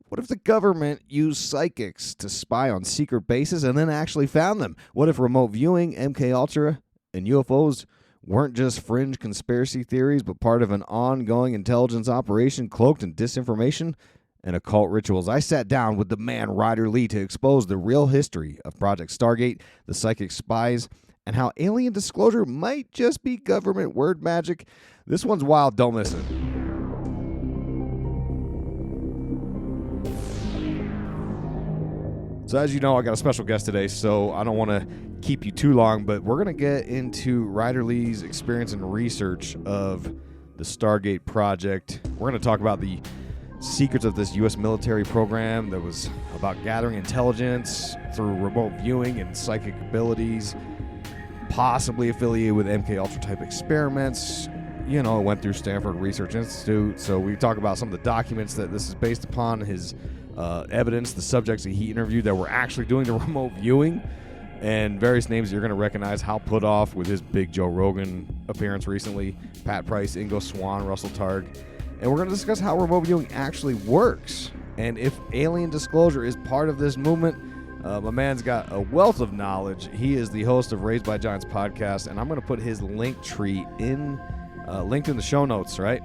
What if the government used psychics to spy on secret bases and then actually found them? What if remote viewing, MKUltra, and UFOs weren't just fringe conspiracy theories, but part of an ongoing intelligence operation cloaked in disinformation and occult rituals? I sat down with the man Ryder Lee to expose the real history of Project Stargate, the psychic spies, and how alien disclosure might just be government word magic. This one's wild. Don't miss it. So as you know, I got a special guest today, so I don't want to keep you too long, but we're going to get into Ryder Lee's experience and research of the Stargate Project. We're going to talk about the secrets of this U.S. military program that was about gathering intelligence through remote viewing and psychic abilities, possibly affiliated with MKUltra type experiments. You know, it went through Stanford Research Institute, so we talk about some of the documents that this is based upon, his evidence, the subjects that he interviewed that were actually doing the remote viewing, and various names you're going to recognize. Hal Puthoff with his big Joe Rogan appearance recently, Pat Price, Ingo Swann, Russell Targ. And we're going to discuss how remote viewing actually works and if alien disclosure is part of this movement. My man's got a wealth of knowledge. He is the host of Raised by Giants podcast, and I'm going to put his link tree linked in the show notes, right?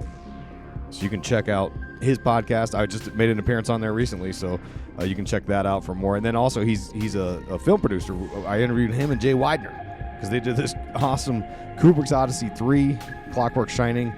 So you can check out his podcast. I just made an appearance on there recently, so you can check that out for more. And then also he's a film producer. I interviewed him and Jay Widener because they did this awesome Kubrick's Odyssey 3, Clockwork Shining.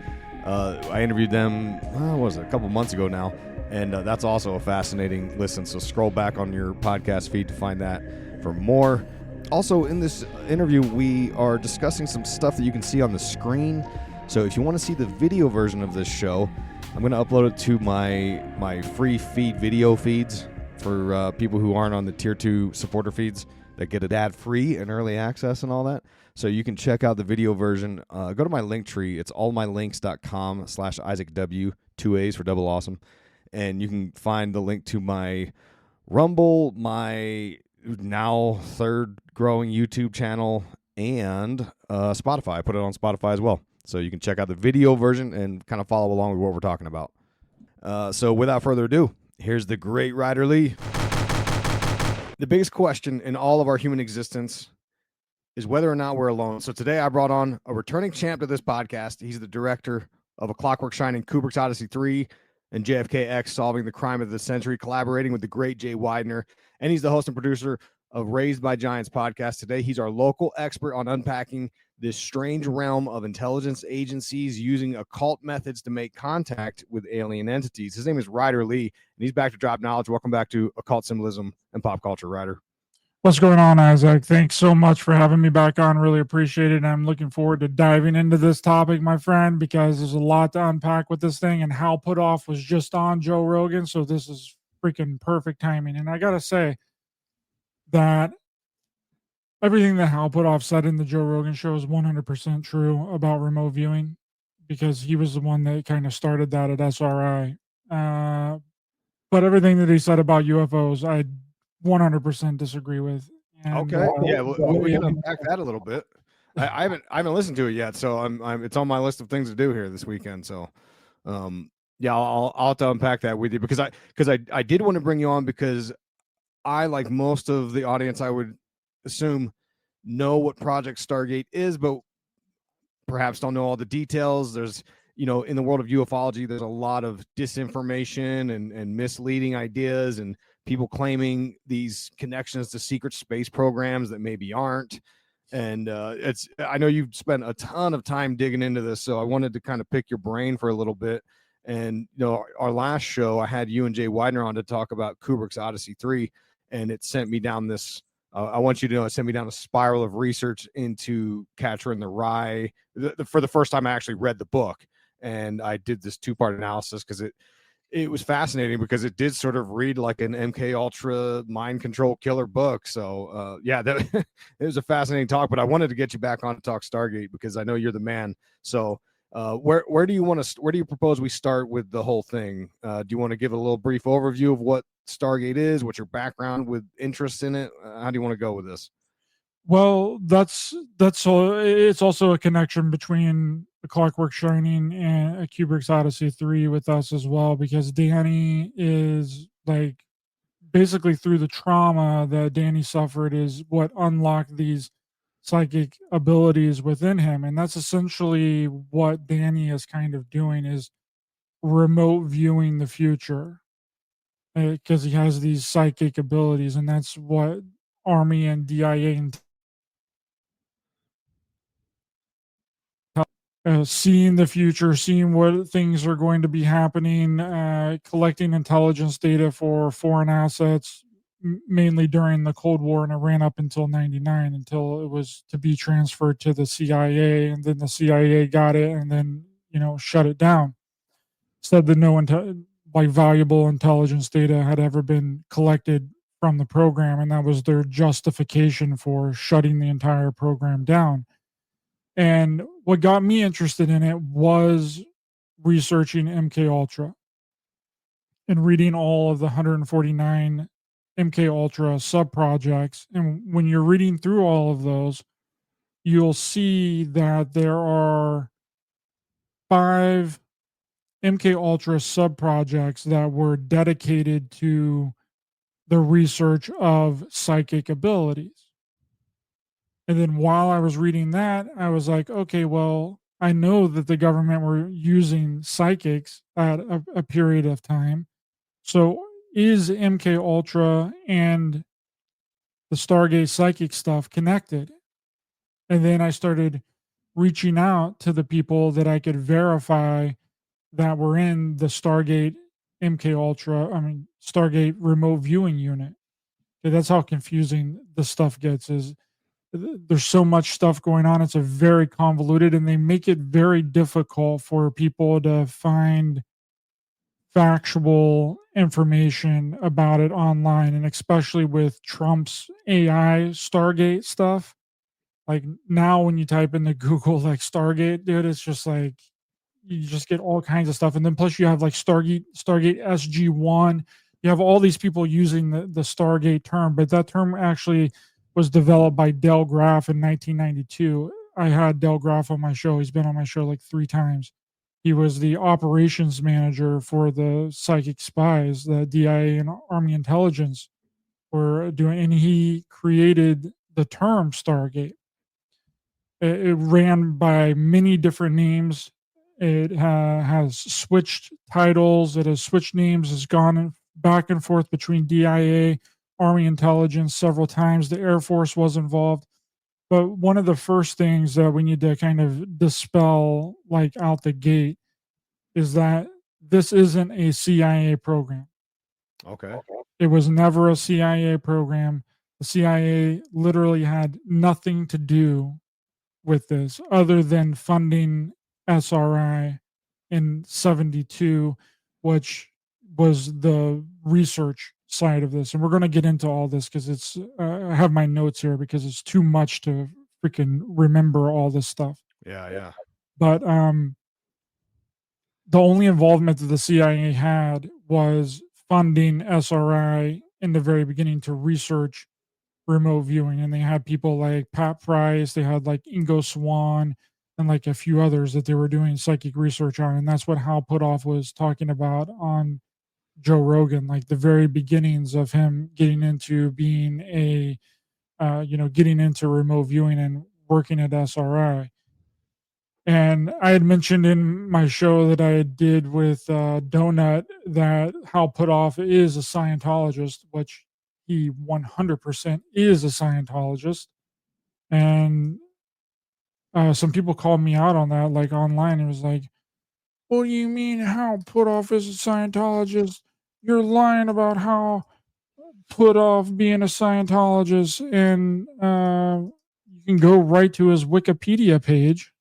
I interviewed them, what was it, a couple months ago now, and that's also a fascinating listen. So scroll back on your podcast feed to find that for more. Also, in this interview, we are discussing some stuff that you can see on the screen. So if you want to see the video version of this show, I'm going to upload it to my free feed video feeds for people who aren't on the Tier 2 supporter feeds that get it ad-free and early access and all that. So you can check out the video version. Go to my link tree. It's allmylinks.com/IsaacW, 2 A's for double awesome. And you can find the link to my Rumble, my now third growing YouTube channel, and Spotify. I put it on Spotify as well. So you can check out the video version and kind of follow along with what we're talking about. So without further ado, here's the great Ryder Lee. The biggest question in all of our human existence is whether or not we're alone. So today I brought on a returning champ to this podcast. He's the director of A Clockwork Shining, Kubrick's Odyssey 3, and JFK X, Solving the Crime of the Century, collaborating with the great Jay Widener. And he's the host and producer of Raised by Giants podcast. Today, he's our local expert on unpacking this strange realm of intelligence agencies using occult methods to make contact with alien entities. His name is Ryder Lee, and he's back to drop knowledge. Welcome back to Occult, Symbolism, and Pop Culture, Ryder. What's going on, Isaac? Thanks so much for having me back on. Really appreciate it. And I'm looking forward to diving into this topic, my friend, because there's a lot to unpack with this thing. And Hal Puthoff was just on Joe Rogan, so this is freaking perfect timing. And I got to say that everything that Hal Puthoff said in the Joe Rogan show is 100% true about remote viewing, because he was the one that kind of started that at SRI. But everything that he said about UFOs, I 100% disagree with. And, okay. Yeah, we can unpack that a little bit. I haven't listened to it yet, so it's on my list of things to do here this weekend. So, yeah, I'll have to unpack that with you because I did want to bring you on because I, like most of the audience, I would assume know what Project Stargate is, but perhaps don't know all the details. There's, in the world of ufology, there's a lot of disinformation and misleading ideas and people claiming these connections to secret space programs that maybe aren't. And I know you've spent a ton of time digging into this, so I wanted to kind of pick your brain for a little bit. And, our last show, I had you and Jay Widener on to talk about Kubrick's Odyssey 3, and it sent me down this, I want you to know, it sent me down a spiral of research into Catcher in the Rye. For the first time, I actually read the book, and I did this 2-part analysis because it was fascinating because it did sort of read like an MKUltra mind control killer book. So it was a fascinating talk, but I wanted to get you back on to talk Stargate because I know you're the man. So where do you propose we start with the whole thing? Do you want to give a little brief overview of what Stargate is, what's your background with interest in it? How do you want to go with this? Well, that's all. It's also a connection between The Clockwork Shining and Kubrick's Odyssey 3 with us as well, because Danny is like basically through the trauma that Danny suffered is what unlocked these psychic abilities within him. And that's essentially what Danny is kind of doing, is remote viewing the future, because he has these psychic abilities, and that's what Army and DIA seeing the future, seeing what things are going to be happening, collecting intelligence data for foreign assets, mainly during the Cold War, and it ran up until '99 until it was to be transferred to the CIA, and then the CIA got it, and then shut it down. Said that no valuable intelligence data had ever been collected from the program, and that was their justification for shutting the entire program down. And what got me interested in it was researching MKUltra and reading all of the 149 MKUltra subprojects. And when you're reading through all of those, you'll see that there are 5 MKUltra subprojects that were dedicated to the research of psychic abilities. And then while I was reading that, I was like, okay, well, I know that the government were using psychics at a period of time. So is MK Ultra and the Stargate psychic stuff connected? And then I started reaching out to the people that I could verify that were in the Stargate Stargate remote viewing unit. That's how confusing the stuff gets. Is there's so much stuff going on. It's a very convoluted, and they make it very difficult for people to find factual information about it online, and especially with Trump's AI Stargate stuff. Like now, when you type into Google like Stargate, dude, it's just like you just get all kinds of stuff, and then plus you have like Stargate SG1. You have all these people using the Stargate term, but that term actually was developed by Del Graff in 1992. I had Del Graff on my show. He's been on my show like 3 times. He was the operations manager for the psychic spies, the DIA and Army intelligence were doing, and he created the term Stargate. It ran by many different names. It has switched titles. It has switched names. Has gone back and forth between DIA, Army intelligence several times. The Air Force was involved. But one of the first things that we need to kind of dispel, like out the gate, is that this isn't a CIA program. Okay. It was never a CIA program. The CIA literally had nothing to do with this other than funding SRI in 72, which was the research side of this. And we're going to get into all this because it's, I have my notes here because it's too much to freaking remember all this stuff. Yeah. But the only involvement that the CIA had was funding SRI in the very beginning to research remote viewing. And they had people like Pat Price, they had like Ingo Swann, and like a few others that they were doing psychic research on. And that's what Hal Puthoff was talking about on Joe Rogan, like the very beginnings of him getting into being a, getting into remote viewing and working at SRI. And I had mentioned in my show that I did with Donut that Hal Puthoff is a Scientologist, which he 100% is a Scientologist. And some people called me out on that, like online. It was like, what do you mean Hal Puthoff is a Scientologist? You're lying about Hal Puthoff being a Scientologist. And you can go right to his Wikipedia page.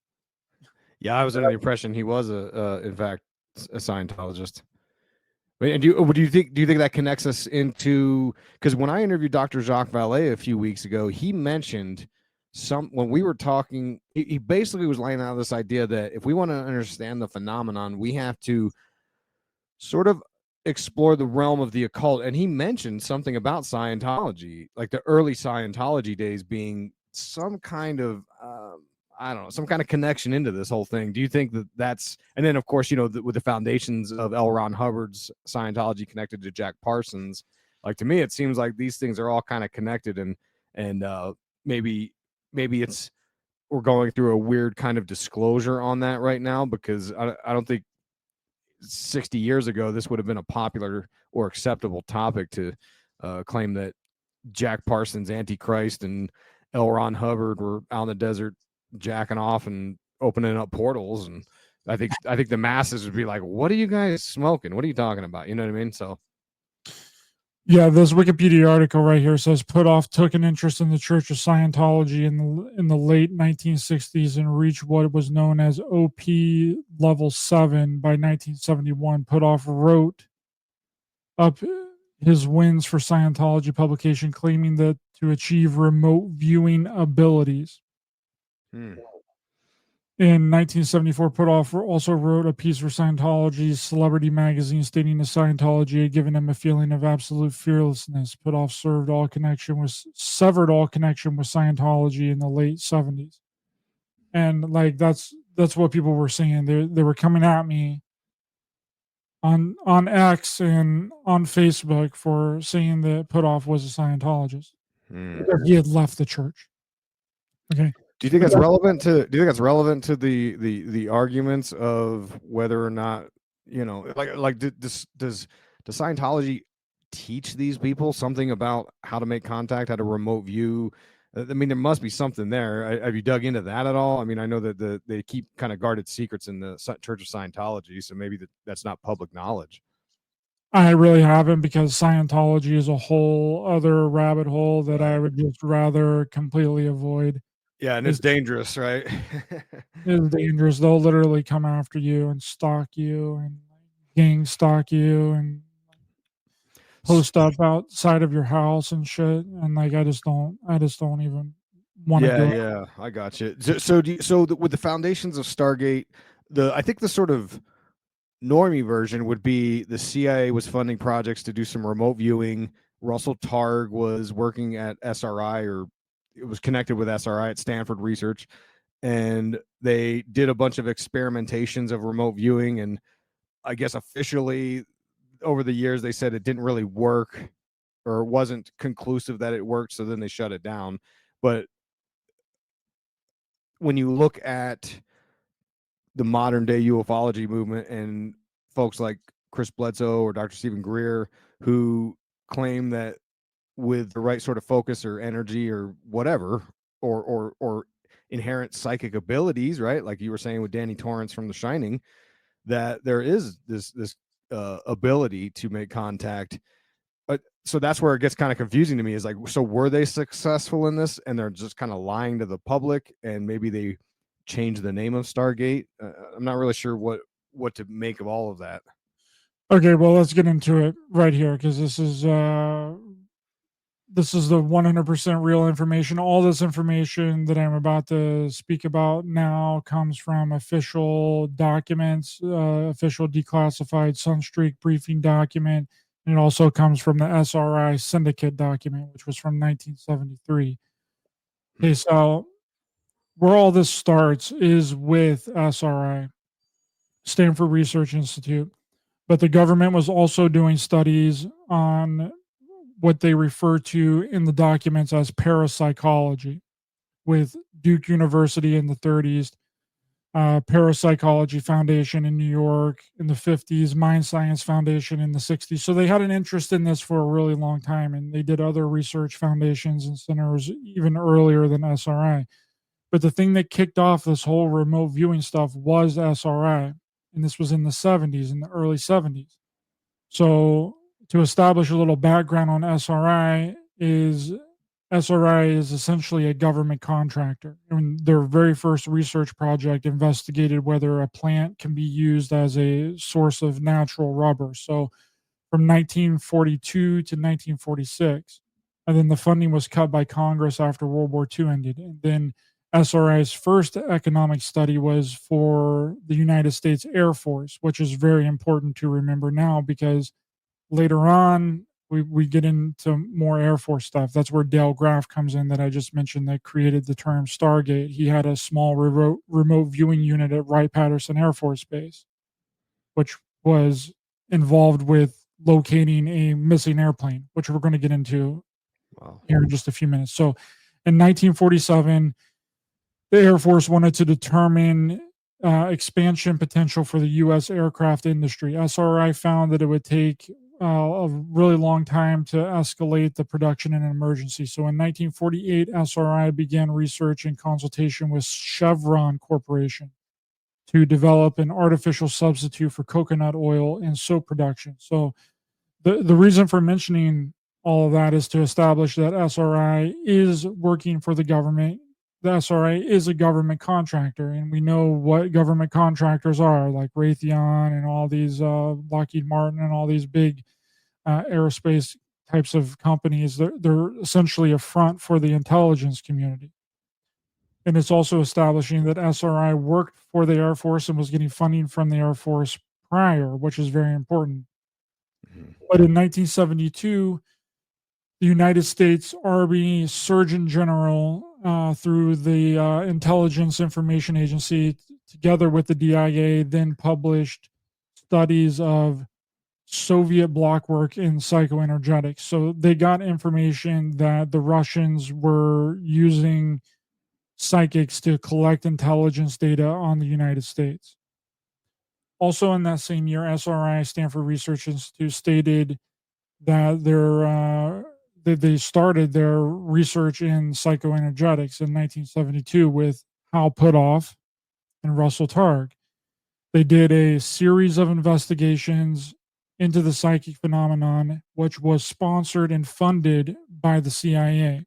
Yeah, I was under the impression he was in fact, a Scientologist. And do you think that connects us into, because when I interviewed Dr. Jacques Vallée a few weeks ago, he mentioned when we were talking, he basically was laying out this idea that if we want to understand the phenomenon, we have to sort of explore the realm of the occult. And he mentioned something about Scientology, like the early Scientology days being some kind of I don't know, some kind of connection into this whole thing. Do you think that that's, and then of course, with the foundations of L. Ron Hubbard's Scientology connected to Jack Parsons, like to me, it seems like these things are all kind of connected, and maybe it's, we're going through a weird kind of disclosure on that right now, because I don't think 60 years ago this would have been a popular or acceptable topic to claim that Jack Parsons, Antichrist, and L. Ron Hubbard were out in the desert jacking off and opening up portals. And I think the masses would be like, "What are you guys smoking? What are you talking about?" You know what I mean? So, yeah, this Wikipedia article right here says Puthoff took an interest in the Church of Scientology in the late 1960s and reached what was known as OP Level 7 by 1971. Puthoff wrote up his wins for Scientology publication, claiming that to achieve remote viewing abilities. In 1974, Puthoff also wrote a piece for Scientology's Celebrity magazine stating that Scientology had given him a feeling of absolute fearlessness. Puthoff severed all connection with Scientology in the late 70s. And like that's what people were saying. They were coming at me on X and on Facebook for saying that Puthoff was a Scientologist. He had left the church. Okay. Do you think that's relevant to? Do you think that's relevant to the arguments of whether or not, does Scientology teach these people something about how to make contact, how to remote view? I mean, there must be something there. Have you dug into that at all? I mean, I know that they keep kind of guarded secrets in the Church of Scientology, so maybe that's not public knowledge. I really haven't, because Scientology is a whole other rabbit hole that I would just rather completely avoid. Yeah, and it's dangerous, right? It's dangerous. They'll literally come after you and stalk you and gang stalk you and post up outside of your house and shit. And like, I just don't even want to do it. Yeah, I got you. With the foundations of Stargate, I think the sort of normie version would be the CIA was funding projects to do some remote viewing. Russell Targ was working at SRI, or it was connected with SRI at Stanford Research, and they did a bunch of experimentations of remote viewing. And I guess officially over the years they said it didn't really work, or wasn't conclusive that it worked, so then they shut it down. But when you look at the modern day ufology movement and folks like Chris Bledsoe or Dr. Stephen Greer, who claim that with the right sort of focus or energy or whatever, or inherent psychic abilities, right? Like you were saying with Danny Torrance from The Shining, that there is this ability to make contact. So that's where it gets kind of confusing to me, is like, so were they successful in this and they're just kind of lying to the public, and maybe they changed the name of Stargate? I'm not really sure what to make of all of that. Okay, well, let's get into it right here, because this is the 100% real information. All this information that I'm about to speak about now comes from official documents, official declassified Sunstreak briefing document. And it also comes from the SRI syndicate document, which was from 1973. Okay, so where all this starts is with SRI, Stanford Research Institute. But the government was also doing studies on what they refer to in the documents as parapsychology, with Duke University in the 30s, Parapsychology Foundation in New York in the 50s, Mind Science Foundation in the 60s. So they had an interest in this for a really long time, and they did other research foundations and centers even earlier than SRI. But the thing that kicked off this whole remote viewing stuff was SRI, and this was in the 70s, in the early 70s. So to establish a little background on SRI is essentially a government contractor. And their very first research project investigated whether a plant can be used as a source of natural rubber. So from 1942 to 1946. And then the funding was cut by Congress after World War II ended. And then SRI's first economic study was for the United States Air Force, which is very important to remember now, because later on we get into more Air Force stuff. That's where Dale Graff comes in that I just mentioned that created the term Stargate. He had a small remote viewing unit at Wright-Patterson Air Force Base, which was involved with locating a missing airplane, which we're going to get into here in just a few minutes. So in 1947, the Air Force wanted to determine expansion potential for the U.S. aircraft industry. SRI found that it would take a really long time to escalate the production in an emergency. So in 1948, SRI began research in consultation with Chevron Corporation to develop an artificial substitute for coconut oil in soap production. So the reason for mentioning all of that is to establish that SRI is working for the government. The SRI is a government contractor, and we know what government contractors are, like Raytheon and all these Lockheed Martin and all these big aerospace types of companies. They're essentially a front for the intelligence community. And it's also establishing that SRI worked for the Air Force and was getting funding from the Air Force prior, which is very important. But in 1972, the United States Army Surgeon General, through the Intelligence Information Agency, together with the DIA, then published studies of Soviet bloc work in psychoenergetics. So they got information that the Russians were using psychics to collect intelligence data on the United States. Also in that same year, SRI, Stanford Research Institute, stated that they started their research in psychoenergetics in 1972 with Hal Puthoff and Russell Targ. They did a series of investigations into the psychic phenomenon, which was sponsored and funded by the CIA,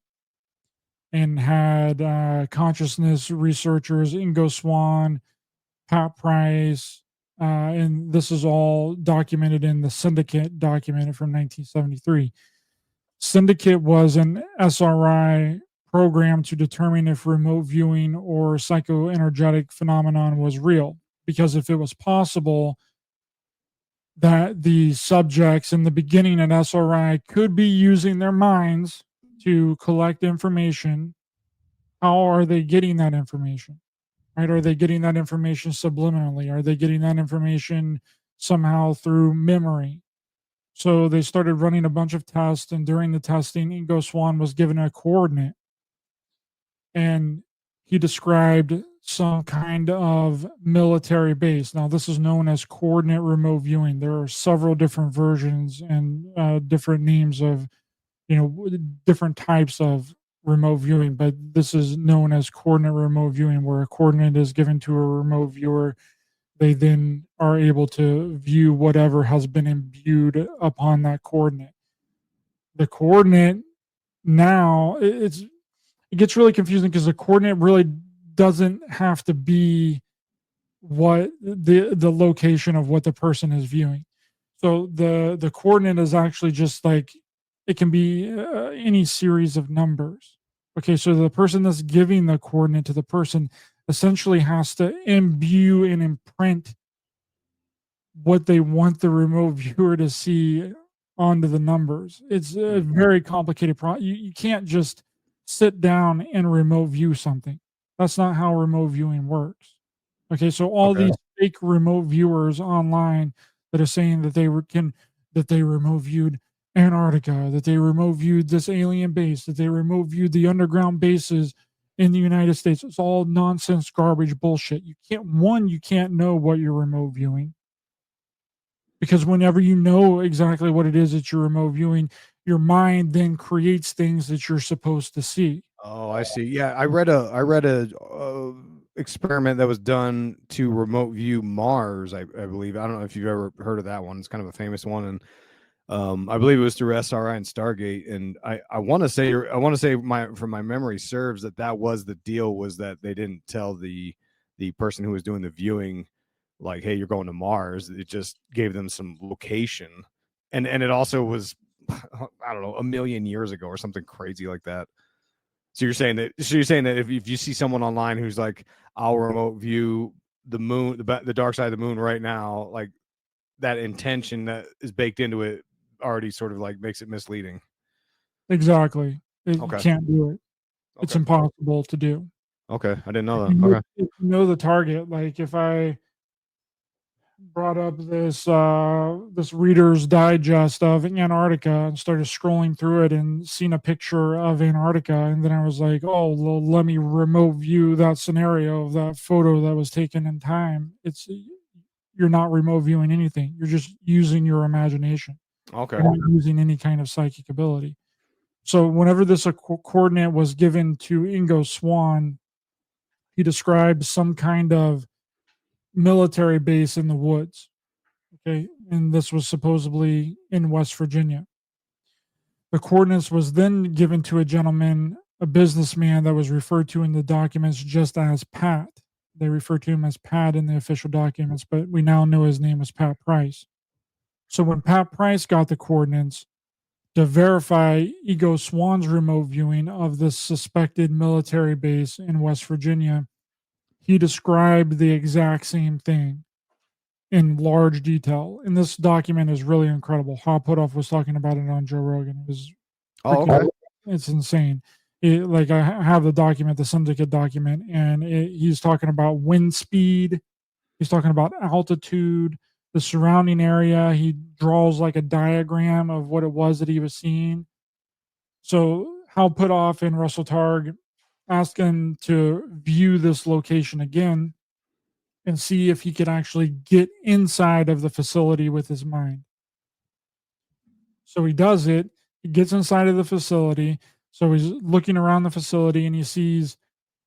and had consciousness researchers Ingo Swann, Pat Price, and this is all documented in the Syndicate document from 1973. Syndicate was an SRI program to determine if remote viewing or psychoenergetic phenomenon was real. Because if it was possible that the subjects in the beginning at SRI could be using their minds to collect information, how are they getting that information? Right? Are they getting that information subliminally? Are they getting that information somehow through memory? So they started running a bunch of tests, and during the testing, Ingo Swann was given a coordinate, and he described some kind of military base. Now, this is known as coordinate remote viewing. There are several different versions and different names of, different types of remote viewing, but this is known as coordinate remote viewing, where a coordinate is given to a remote viewer. They then are able to view whatever has been imbued upon that coordinate. The coordinate now, it gets really confusing because the coordinate really doesn't have to be what the location of what the person is viewing. So the coordinate is actually just like, it can be any series of numbers. Okay, so the person that's giving the coordinate to the person essentially has to imbue and imprint what they want the remote viewer to see onto the numbers. It's a very complicated process. You can't just sit down and remote view something. That's not how remote viewing works. Okay, so all these fake remote viewers online that are saying that they remote viewed Antarctica, that they remote viewed this alien base, that they remote viewed the underground bases in the United States. It's all nonsense, garbage, bullshit. You can't know what you're remote viewing, because whenever you know exactly what it is that you're remote viewing, your mind then creates things that you're supposed to see. Oh, I see. Yeah, I read a experiment that was done to remote view Mars. I believe. I don't know if you've ever heard of that one. It's kind of a famous one, and I believe it was through SRI and Stargate. And I want to say from my memory serves that was the deal, was that they didn't tell the person who was doing the viewing, like, hey, you're going to Mars. It just gave them some location, and it also was, I don't know, 1 million years ago or something crazy like that. So you're saying that if you see someone online who's like, I'll remote view the moon, the dark side of the moon right now, like, that intention that is baked into it already sort of like makes it misleading. Exactly. You Okay. can't do it. It's Okay. impossible to do. Okay. I didn't know If that. Okay. if you know the target, like if I brought up this this Reader's Digest of Antarctica and started scrolling through it and seen a picture of Antarctica, and then I was like, oh, well, let me remote view that scenario of that photo that was taken in time. You're not remote viewing anything. You're just using your imagination. Okay. You're not using any kind of psychic ability. So whenever this coordinate was given to Ingo Swann, he described some kind of military base in the woods. Okay. And this was supposedly in West Virginia. The coordinates was then given to a gentleman, a businessman that was referred to in the documents just as Pat. They refer to him as Pat in the official documents, but we now know his name was Pat Price. So when Pat Price got the coordinates to verify Ingo Swann's remote viewing of this suspected military base in West Virginia, he described the exact same thing in large detail. And this document is really incredible. Hal Puthoff was talking about it on Joe Rogan. It was Okay. it's insane. Like I have the document, the syndicate document, and he's talking about wind speed. He's talking about altitude, the surrounding area. He draws like a diagram of what it was that he was seeing. So Hal Puthoff and Russell Targ asked him to view this location again and see if he could actually get inside of the facility with his mind. So he does it. He gets inside of the facility. So he's looking around the facility and he sees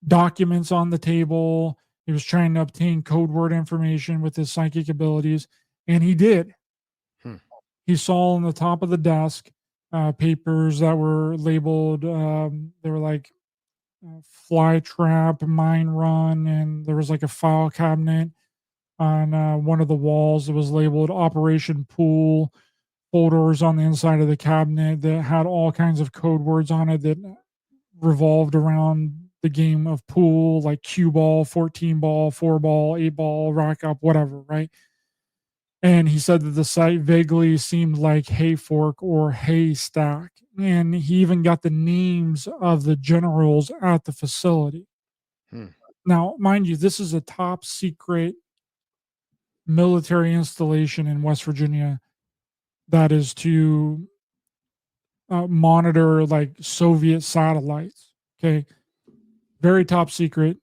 documents on the table. He was trying to obtain code word information with his psychic abilities, and he did. He saw on the top of the desk papers that were labeled, they were like fly trap, mine run, and there was like a file cabinet on one of the walls that was labeled Operation Pool, folders on the inside of the cabinet that had all kinds of code words on it that revolved around the game of pool, like cue ball, 14 ball, 4 ball, 8 ball, rack up, whatever, right? And he said that the site vaguely seemed like Hayfork or Haystack. And he even got the names of the generals at the facility. Now, mind you, this is a top secret military installation in West Virginia that is to monitor like Soviet satellites. Okay. Very top secret.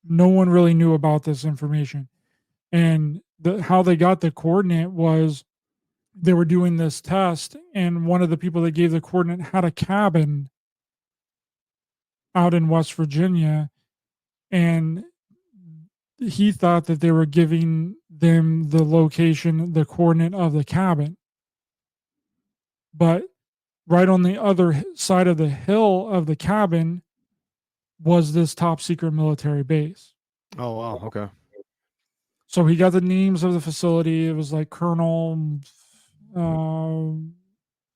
No one really knew about this information. And how they got the coordinate was they were doing this test, and one of the people that gave the coordinate had a cabin out in West Virginia, and he thought that they were giving them the location, the coordinate of the cabin. But right on the other side of the hill of the cabin was this top secret military base. Oh, wow. Okay. So he got the names of the facility. It was like Colonel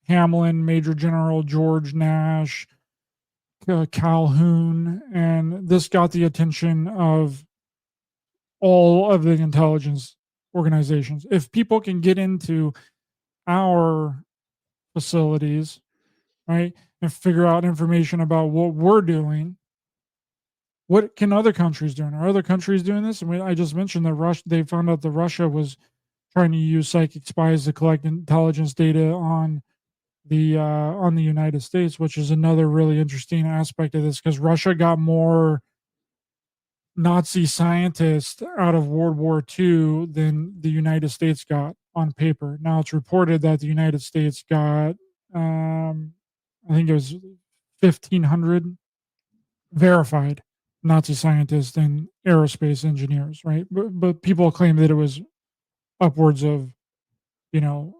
Hamlin, Major General George Nash, Calhoun, and this got the attention of all of the intelligence organizations. If people can get into our facilities, right, and figure out information about what we're doing, what can other countries do? Are other countries doing this? And I just mentioned that they found out that Russia was trying to use psychic spies to collect intelligence data on the United States, which is another really interesting aspect of this, because Russia got more Nazi scientists out of World War II than the United States got on paper. Now it's reported that the United States got, I think it was 1,500 verified Nazi scientists and aerospace engineers, right? But people claim that it was upwards of, You're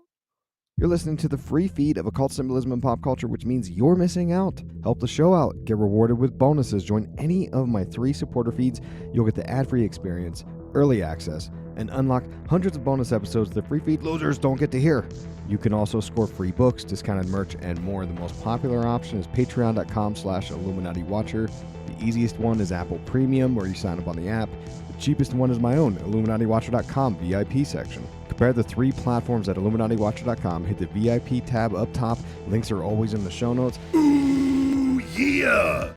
listening to the free feed of Occult Symbolism and Pop Culture, which means you're missing out. Help the show out. Get rewarded with bonuses. Join any of my 3 supporter feeds. You'll get the ad-free experience, early access, and unlock hundreds of bonus episodes the free feed losers don't get to hear. You can also score free books, discounted merch, and more. The most popular option is patreon.com/IlluminatiWatcher. The easiest one is Apple Premium, where you sign up on the app. The cheapest one is my own, IlluminatiWatcher.com VIP section. Compare the 3 platforms at IlluminatiWatcher.com. Hit the VIP tab up top. Links are always in the show notes. Ooh, yeah!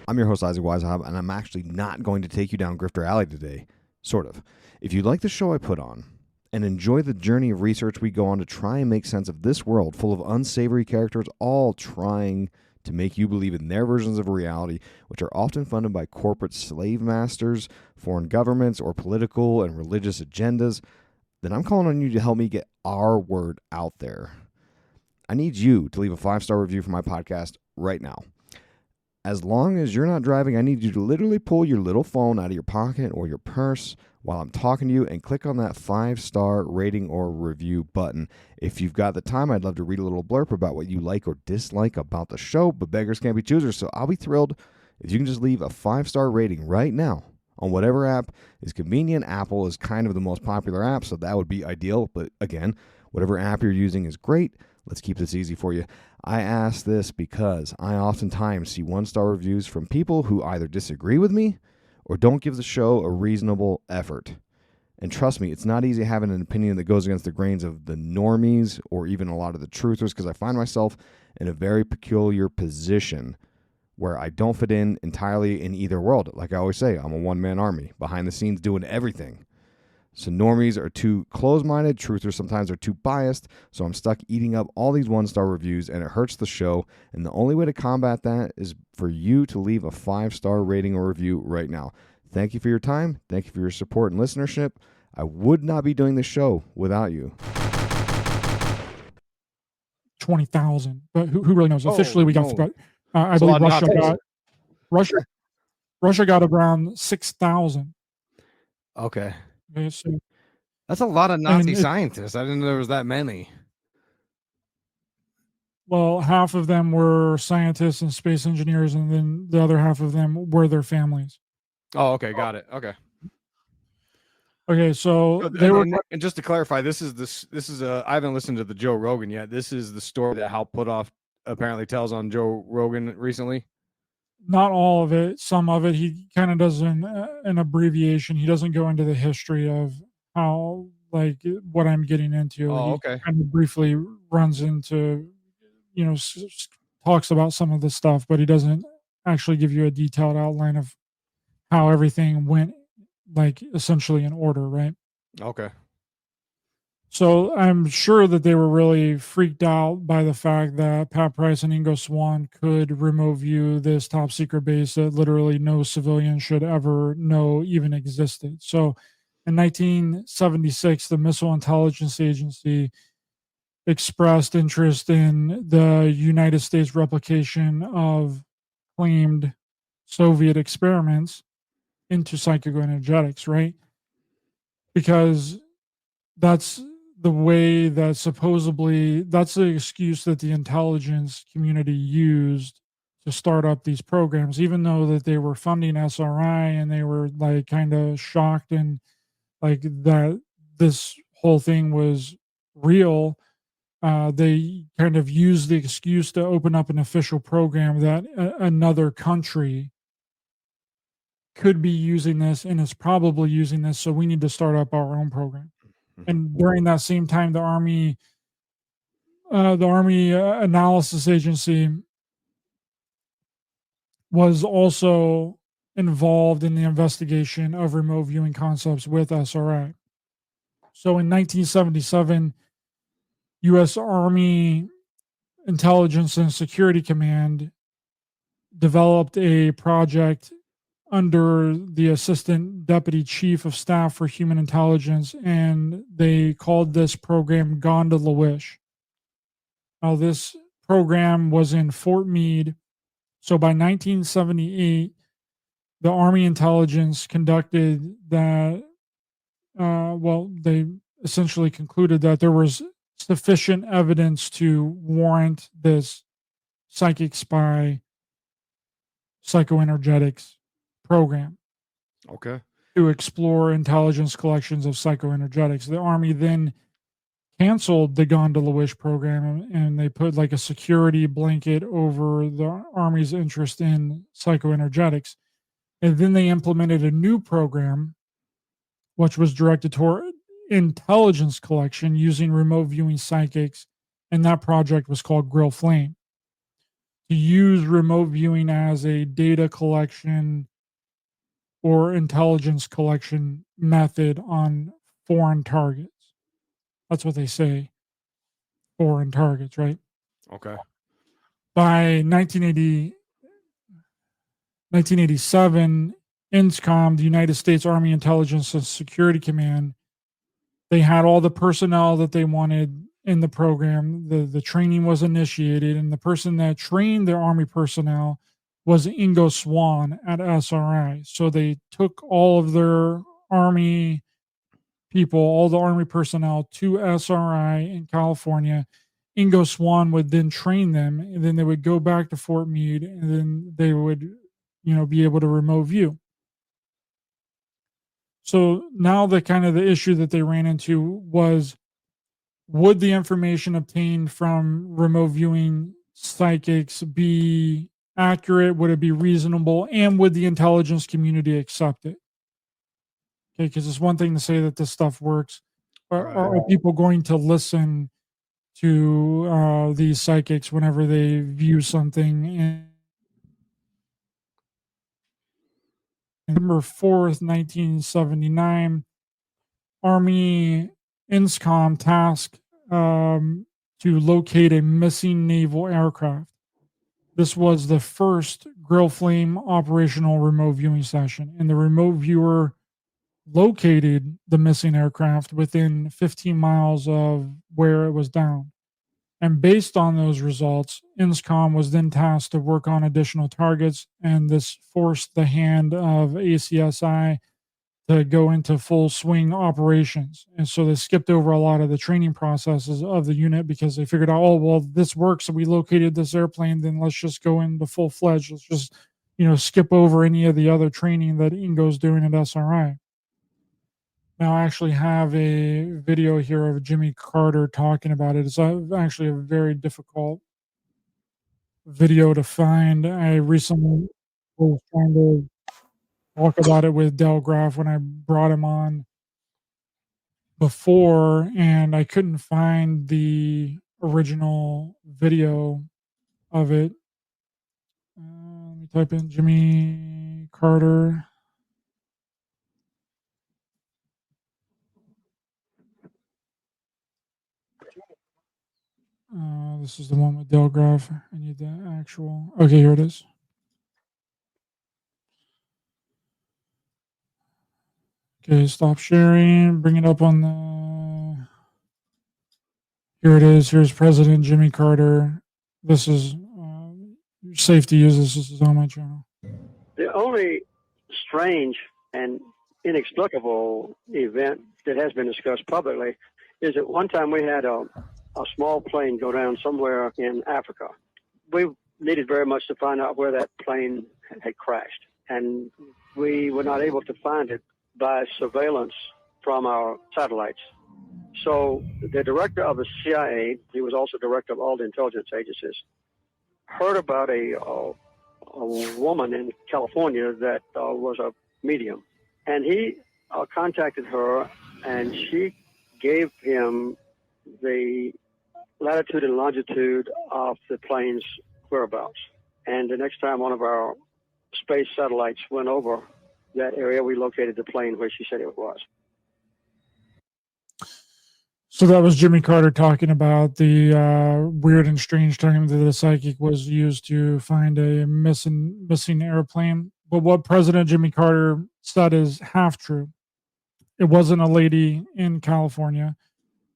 I'm your host, Isaac Weishaupt, and I'm actually not going to take you down Grifter Alley today. Sort of. If you like the show I put on and enjoy the journey of research we go on to try and make sense of this world full of unsavory characters, all trying to make you believe in their versions of reality, which are often funded by corporate slave masters, foreign governments, or political and religious agendas, then I'm calling on you to help me get our word out there. I need you to leave a 5-star review for my podcast right now. As long as you're not driving, I need you to literally pull your little phone out of your pocket or your purse while I'm talking to you and click on that 5-star rating or review button. If you've got the time, I'd love to read a little blurb about what you like or dislike about the show, but beggars can't be choosers, so I'll be thrilled if you can just leave a 5-star rating right now on whatever app is convenient. Apple is kind of the most popular app, so that would be ideal, but again, whatever app you're using is great. Let's keep this easy for you. I ask this because I oftentimes see 1-star reviews from people who either disagree with me or don't give the show a reasonable effort. And trust me, it's not easy having an opinion that goes against the grains of the normies or even a lot of the truthers, because I find myself in a very peculiar position where I don't fit in entirely in either world. Like I always say, I'm a one-man army, behind the scenes doing everything. So normies are too close-minded, truthers sometimes are too biased, so I'm stuck eating up all these 1-star reviews, and it hurts the show, and the only way to combat that is for you to leave a 5-star rating or review right now. Thank you for your time. Thank you for your support and listenership. I would not be doing this show without you. 20,000, but who really knows? Officially, we got about. I It's a believe lot of Russia got around 6,000. Okay. So, That's a lot of Nazi And it- scientists. I didn't know there was that many. well, half of them were scientists and space engineers, and then the other half of them were their families. Oh, okay. Got it. Okay. Okay, so And, they were. and just to clarify, this is I haven't listened to the Joe Rogan yet. This is the story that Hal Puthoff apparently tells on Joe Rogan recently. Not all of it, some of it. He kind of does an abbreviation. He doesn't go into the history of how, like, what I'm getting into. Oh, He okay. kind of briefly runs into, talks about some of the stuff, but he doesn't actually give you a detailed outline of how everything went, like, essentially in order, right? Okay. So I'm sure that they were really freaked out by the fact that Pat Price and Ingo Swann could remote view this top secret base that literally no civilian should ever know even existed. So in 1976, the Missile Intelligence Agency expressed interest in the United States replication of claimed Soviet experiments into psychoenergetics, right? Because that's the way that supposedly that's the excuse that the intelligence community used to start up these programs, even though that they were funding SRI and they were like kind of shocked and like that this whole thing was real. They kind of used the excuse to open up an official program that another country could be using this and is probably using this, so we need to start up our own program. And during that same time, the Army Analysis Agency was also involved in the investigation of remote viewing concepts with SRI. So in 1977, U.S. Army Intelligence and Security Command developed a project under the Assistant Deputy Chief of Staff for Human Intelligence, and they called this program Gondola Wish. Now, this program was in Fort Meade. So by 1978, the Army Intelligence conducted that, they essentially concluded that there was sufficient evidence to warrant this psychic spy psychoenergetics program. Okay. To explore intelligence collections of psychoenergetics. The Army then canceled the gondola wish program, and they put like a security blanket over the Army's interest in psychoenergetics. And then they implemented a new program, which was directed toward intelligence collection using remote viewing psychics. And that project was called Grill Flame, to use remote viewing as a data collection or intelligence collection method on foreign targets. That's what they say, foreign targets, right? Okay. By 1987, INSCOM, the United States Army Intelligence and Security Command, they had all the personnel that they wanted in the program. The training was initiated, and the person that trained the Army personnel was Ingo Swann at SRI. So they took all of their Army people, all the Army personnel to SRI in California. Ingo Swann would then train them, and then they would go back to Fort Meade, and then they would, be able to remote view. So now the kind of the issue that they ran into was, would the information obtained from remote viewing psychics be accurate? Would it be reasonable? And would the intelligence community accept it? Okay, because it's one thing to say that this stuff works. Are people going to listen to these psychics whenever they view something? And November 4th, 1979, Army INSCOM tasked to locate a missing naval aircraft. This was the first Grill Flame operational remote viewing session, and the remote viewer located the missing aircraft within 15 miles of where it was down. And based on those results, INSCOM was then tasked to work on additional targets, and this forced the hand of ACSI to go into full swing operations. And so they skipped over a lot of the training processes of the unit because they figured out, oh, well, this works. So we located this airplane, then let's just go into full fledged. Let's just, skip over any of the other training that Ingo's doing at SRI. Now, I actually have a video here of Jimmy Carter talking about it. It's actually a very difficult video to find. I recently was trying to talk about it with Del Graff when I brought him on before, and I couldn't find the original video of it. Let me type in Jimmy Carter. This is the one with Del Graff. I need the actual. Okay, here it is. Okay, stop sharing. Bring it up on the. Here it is. Here's President Jimmy Carter. This is safe to use. This is on my channel. The only strange and inexplicable event that has been discussed publicly is that one time we had a small plane go down somewhere in Africa. We needed very much to find out where that plane had crashed, and we were not able to find it by surveillance from our satellites. So the director of the CIA, he was also director of all the intelligence agencies, heard about a woman in California that was a medium, and he contacted her, and she gave him the latitude and longitude of the plane's whereabouts. And the next time one of our space satellites went over that area, we located the plane where she said it was. So that was Jimmy Carter talking about the weird and strange time that the psychic was used to find a missing airplane. But what President Jimmy Carter said is half true. It wasn't a lady in California.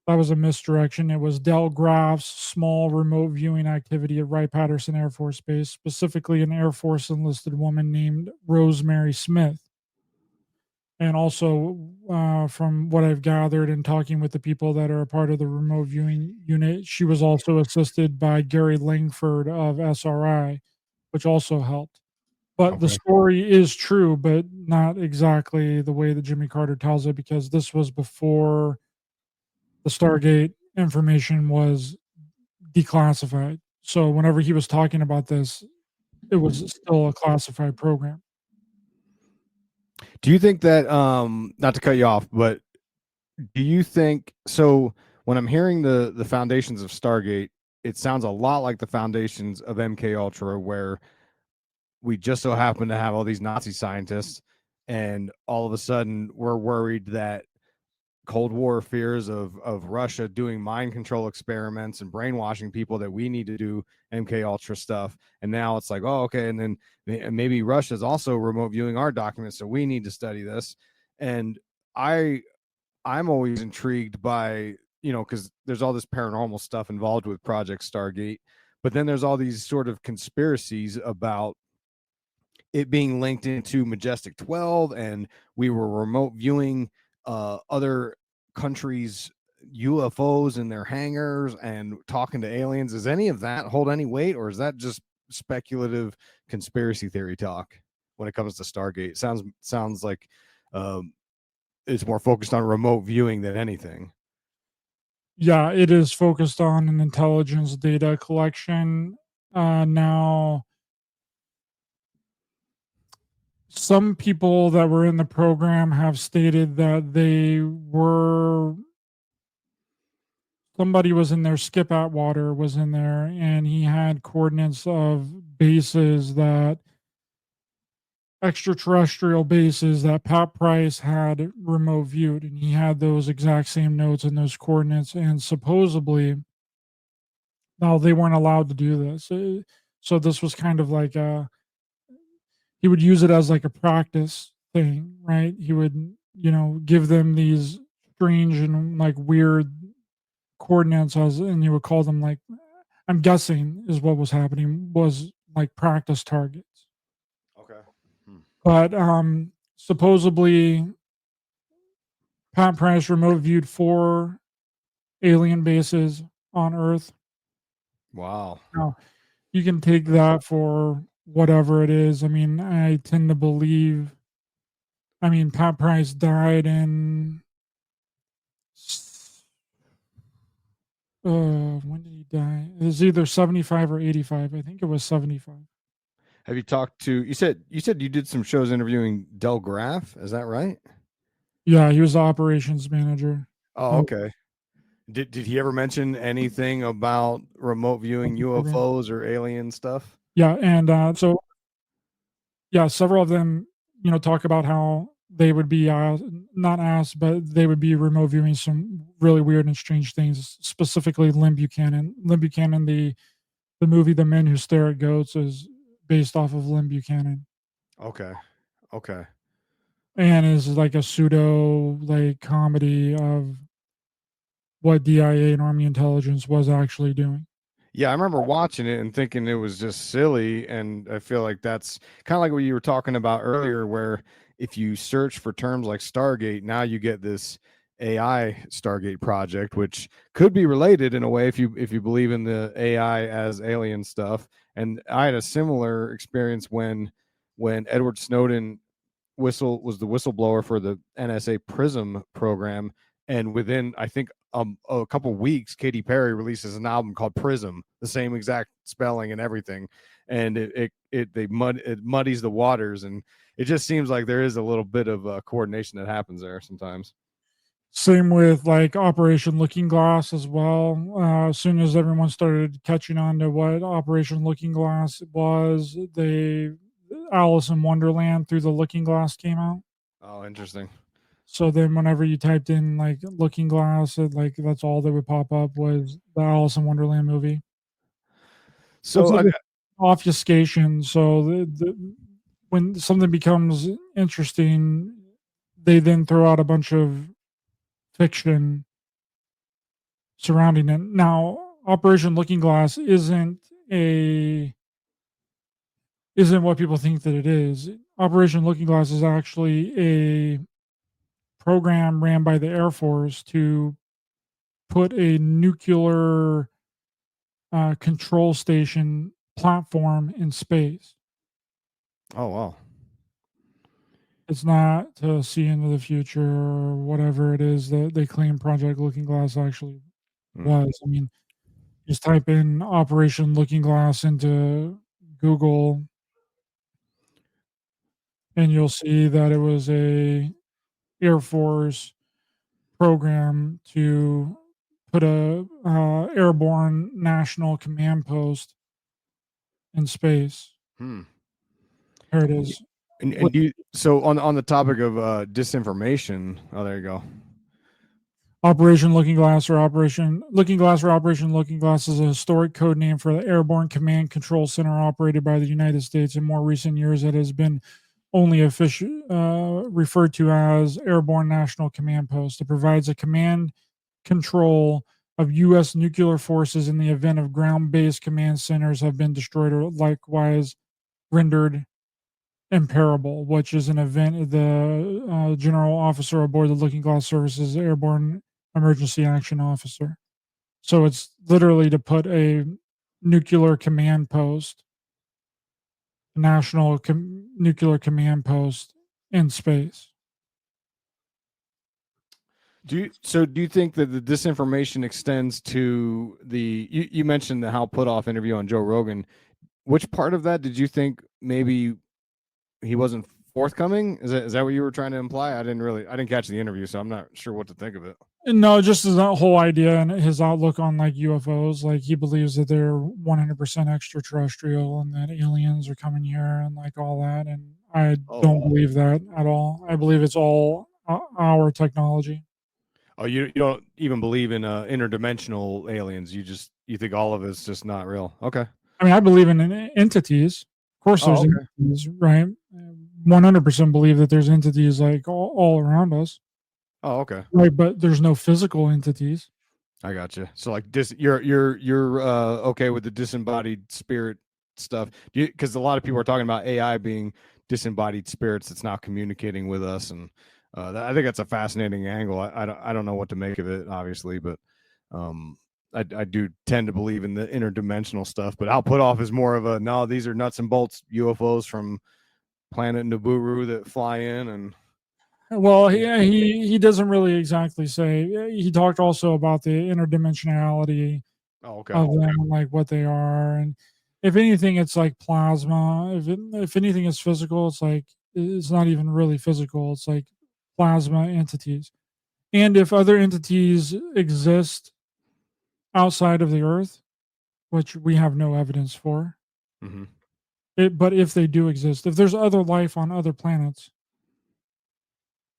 That was a misdirection. It was Del Graff's small remote viewing activity at Wright-Patterson Air Force Base, specifically an Air Force enlisted woman named Rosemary Smith. And also, from what I've gathered and talking with the people that are a part of the remote viewing unit, she was also assisted by Gary Langford of SRI, which also helped. But the story is true, but not exactly the way that Jimmy Carter tells it, because this was before the Stargate information was declassified. So whenever he was talking about this, it was still a classified program. Do you think that, not to cut you off, but do you think so? When I'm hearing the foundations of Stargate, it sounds a lot like the foundations of MKUltra, where we just so happen to have all these Nazi scientists, and all of a sudden we're worried that Cold War fears of Russia doing mind control experiments and brainwashing people, that we need to do MKUltra stuff. And now it's like, oh, okay, and then maybe Russia's also remote viewing our documents, so we need to study this. And I'm always intrigued by, because there's all this paranormal stuff involved with Project Stargate, but then there's all these sort of conspiracies about it being linked into Majestic 12, and we were remote viewing other countries' UFOs in their hangars and talking to aliens. Does any of that hold any weight, or is that just speculative conspiracy theory talk when it comes to Stargate? Sounds like it's more focused on remote viewing than anything. Yeah, it is focused on an intelligence data collection. Now, some people that were in the program have stated that somebody was in there, Skip Atwater was in there, and he had coordinates of bases that extraterrestrial bases that Pat Price had remote viewed, and he had those exact same notes and those coordinates. And supposedly, now they weren't allowed to do this, so this was kind of like he would use it as like a practice thing, right? He would, give them these strange and like weird coordinates, and he would call them, like, I'm guessing is what was happening, was like practice targets. Okay. But supposedly Pat Price remote viewed 4 alien bases on Earth. Wow. Now, you can take that for whatever it is. I mean, I tend to believe, Pat Price died in, when did he die? It was either 75 or 85. I think it was 75. Have you talked to, you said you did some shows interviewing Del Graff, is that right? Yeah, he was the operations manager. Oh, okay. Did he ever mention anything about remote viewing UFOs or alien stuff? Yeah, and so yeah, several of them, talk about how they would be not asked, but they would be remote viewing some really weird and strange things, specifically Lynn Buchanan. Lynn Buchanan, the movie The Men Who Stare at Goats is based off of Lynn Buchanan. Okay. Okay. And is like a pseudo like comedy of what DIA and Army intelligence was actually doing. Yeah, I remember watching it and thinking it was just silly, and I feel like that's kind of like what you were talking about earlier, where if you search for terms like Stargate, now you get this AI Stargate project, which could be related in a way if you believe in the AI as alien stuff. And I had a similar experience when Edward Snowden was the whistleblower for the NSA Prism program, and within, I think, a couple weeks, Katy Perry releases an album called Prism, the same exact spelling and everything, and it muddies the waters, and it just seems like there is a little bit of coordination that happens there sometimes. Same with like Operation Looking Glass as well. As soon as everyone started catching on to what Operation Looking Glass was, Alice in Wonderland Through the Looking Glass came out. Oh, interesting. So then whenever you typed in like Looking Glass, that's all that would pop up was the Alice in Wonderland movie. So It's like obfuscation. So when something becomes interesting, they then throw out a bunch of fiction surrounding it. Now, Operation Looking Glass isn't what people think that it is. Operation Looking Glass is actually a program ran by the Air Force to put a nuclear control station platform in space. Oh, wow. It's not to see into the future or whatever it is that they claim Project Looking Glass actually was. I mean, just type in Operation Looking Glass into Google, and you'll see that it was a Air Force program to put a airborne national command post in space. Hmm. Here it is. And do you, so on the topic of disinformation, oh, there you go. Operation Looking Glass or Operation Looking Glass is a historic code name for the Airborne Command Control Center operated by the United States. In more recent years, it has been only referred to as Airborne National Command Post. It provides a command control of U.S. nuclear forces in the event of ground-based command centers have been destroyed or likewise rendered imperable, which is an event the general officer aboard the Looking Glass Services Airborne Emergency Action Officer. So it's literally to put a nuclear command post, nuclear command post in space. Do you think that the disinformation extends to you mentioned the Hal Puthoff interview on Joe Rogan. Which part of that did you think maybe he wasn't forthcoming? Is that what you were trying to imply? I didn't catch the interview, so I'm not sure what to think of it. No, just that whole idea and his outlook on like UFOs. Like he believes that they're 100% extraterrestrial and that aliens are coming here and like all that. And I don't believe that at all. I believe it's all our technology. Oh, you don't even believe in interdimensional aliens. You think all of it's just not real. Okay. I mean, I believe in entities. Of course, there's entities, right? 100% believe that there's entities like all around us. Oh, okay. Right, but there's no physical entities. I got you. So like you're okay with the disembodied spirit stuff? Because a lot of people are talking about AI being disembodied spirits that's now communicating with us, and I think that's a fascinating angle. I don't know what to make of it, obviously, but I do tend to believe in the interdimensional stuff. But Hal Puthoff is more of a no. These are nuts and bolts UFOs from planet Nibiru that fly in and. Well, he doesn't really exactly say. He talked also about the interdimensionality of them, like what they are, and if anything, it's like plasma. If anything is physical, it's like it's not even really physical. It's like plasma entities, and if other entities exist outside of the Earth, which we have no evidence for, but if they do exist, if there's other life on other planets.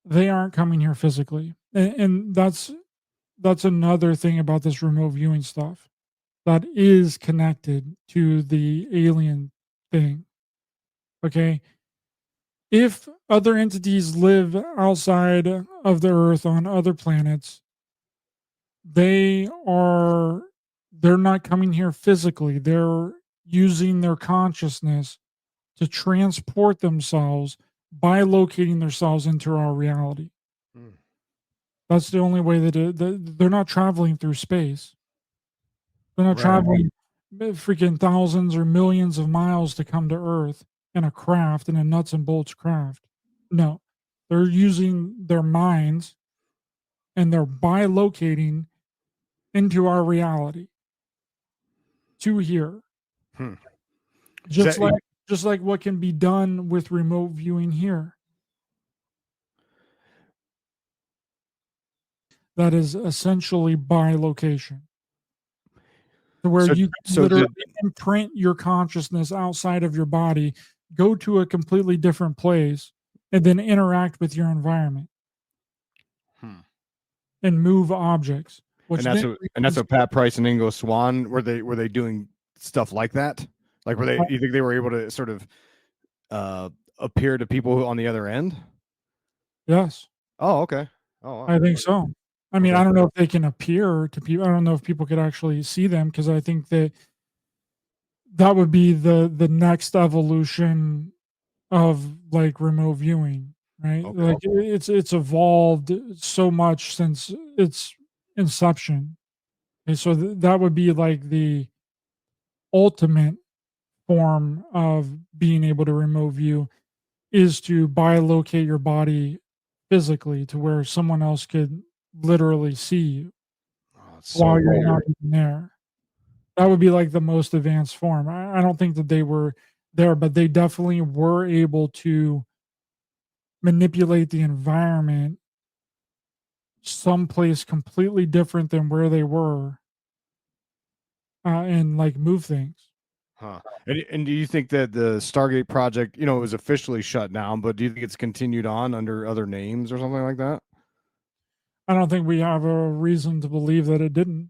They aren't coming here physically. And that's another thing about this remote viewing stuff that is connected to the alien thing. Okay. If other entities live outside of the Earth on other planets, they're not coming here physically. They're using their consciousness to transport themselves by locating themselves into our reality. That's the only way that they're not traveling through space. They're not traveling freaking thousands or millions of miles to come to Earth in a craft, in a nuts and bolts craft. No, they're using their minds and they're bilocating into our reality to here. Just like what can be done with remote viewing here. That is essentially bilocation. To where you literally imprint your consciousness outside of your body, go to a completely different place, and then interact with your environment. And move objects. And that's what Pat Price and Ingo Swann were they doing stuff like that? Like you think they were able to sort of appear to people on the other end? Yes. Oh, okay. Oh, wow. I think so. I mean, I don't know if they can appear to people. I don't know if people could actually see them because I think that would be the next evolution of like remote viewing, right? Like it's evolved so much since its inception. And so that would be like the ultimate form of being able to remote view is to bilocate your body physically to where someone else could literally see you. Oh, it's so while you're weird. not even there. That would be like the most advanced form. I don't think that they were there, but they definitely were able to manipulate the environment someplace completely different than where they were, and like move things. Huh. And do you think that the Stargate Project, it was officially shut down, but do you think it's continued on under other names or something like that? I don't think we have a reason to believe that it didn't.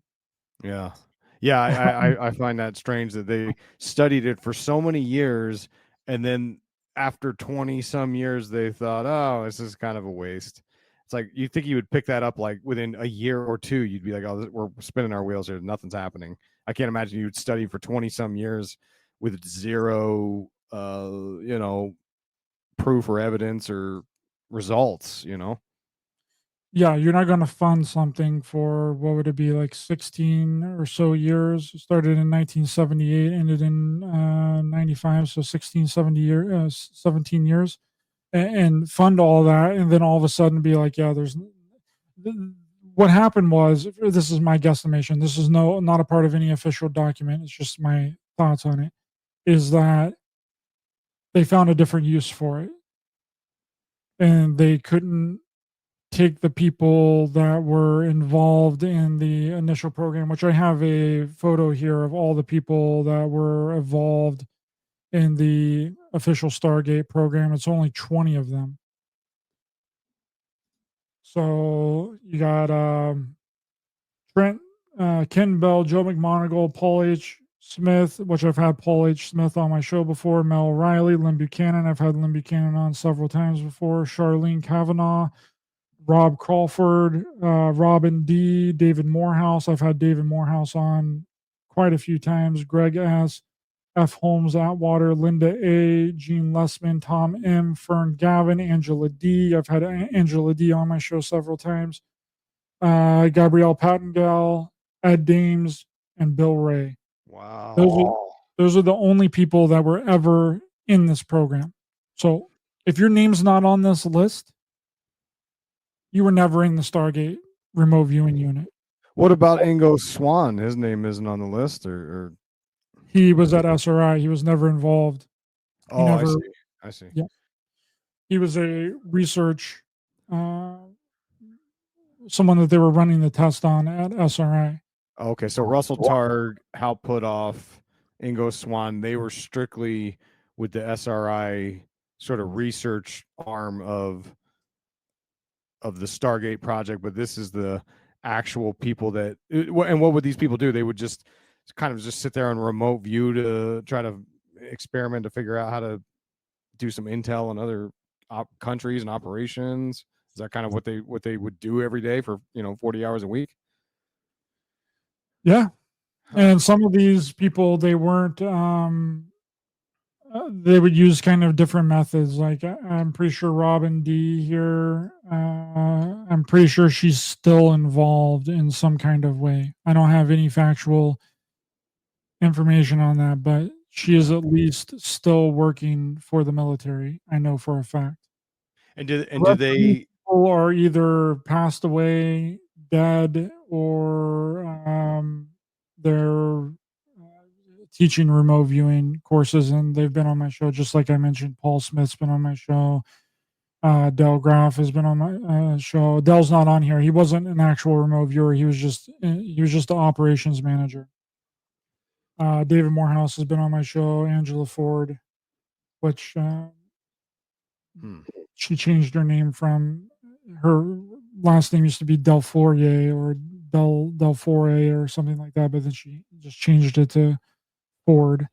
Yeah. Yeah, I find that strange that they studied it for so many years, and then after 20 some years they thought, oh, this is kind of a waste. It's like you think you would pick that up like within a year or two, you'd be like, oh, we're spinning our wheels here, nothing's happening. I can't imagine you'd study for 20 some years with zero proof or evidence or results. Yeah, you're not going to fund something for what would it be, like 16 or so years. It started in 1978, ended in 95, so 16, 17 years, and fund all that, and then all of a sudden be like, yeah, what happened was, this is my guesstimation. This is not a part of any official document. It's just my thoughts on it. Is that they found a different use for it, and they couldn't take the people that were involved in the initial program, which I have a photo here of all the people that were involved in the official Stargate program. It's only 20 of them. So you got Trent, Ken Bell, Joe McMoneagle, Paul H. Smith, which I've had Paul H. Smith on my show before, Mel Riley, Lynn Buchanan. I've had Lynn Buchanan on several times before, Charlene Kavanaugh, Rob Crawford, Robin D, David Morehouse. I've had David Morehouse on quite a few times. Greg S, F. Holmes Atwater, Linda A, Gene Lessman, Tom M, Fern Gavin, Angela D. I've had Angela D on my show several times. Gabrielle Pattengale, Ed Dames, and Bill Ray. Wow. Those are the only people that were ever in this program. So if your name's not on this list, you were never in the Stargate remote viewing unit. What about Ingo Swann? His name isn't on the list, or He was at SRI. He was never involved. He I never. see. I see. Yeah. He was a research, someone that they were running the test on at SRI. Okay, so Russell Targ, Hal Puthoff, Ingo Swann, they were strictly with the SRI sort of research arm of the Stargate Project, but this is the actual people that. And what would these people do? They would just kind of just sit there on remote view to try to experiment to figure out how to do some intel on other countries and operations. Is that kind of what they would do every day for 40 hours a week? Yeah. And some of these people, they weren't, they would use kind of different methods. Like I'm pretty sure Robin D here, I'm pretty sure she's still involved in some kind of way. I don't have any factual information on that, but she is at least still working for the military. I know for a fact. And do they people are either passed away, dead, or they're teaching remote viewing courses, and they've been on my show. Just like I mentioned, Paul Smith's been on my show. Del Graff has been on my show. Del's not on here. He wasn't an actual remote viewer. He was just the operations manager. David Morehouse has been on my show. Angela Ford, which she changed her name from, her last name used to be Del Fourier or Del Fourier or something like that, but then she just changed it to Ford.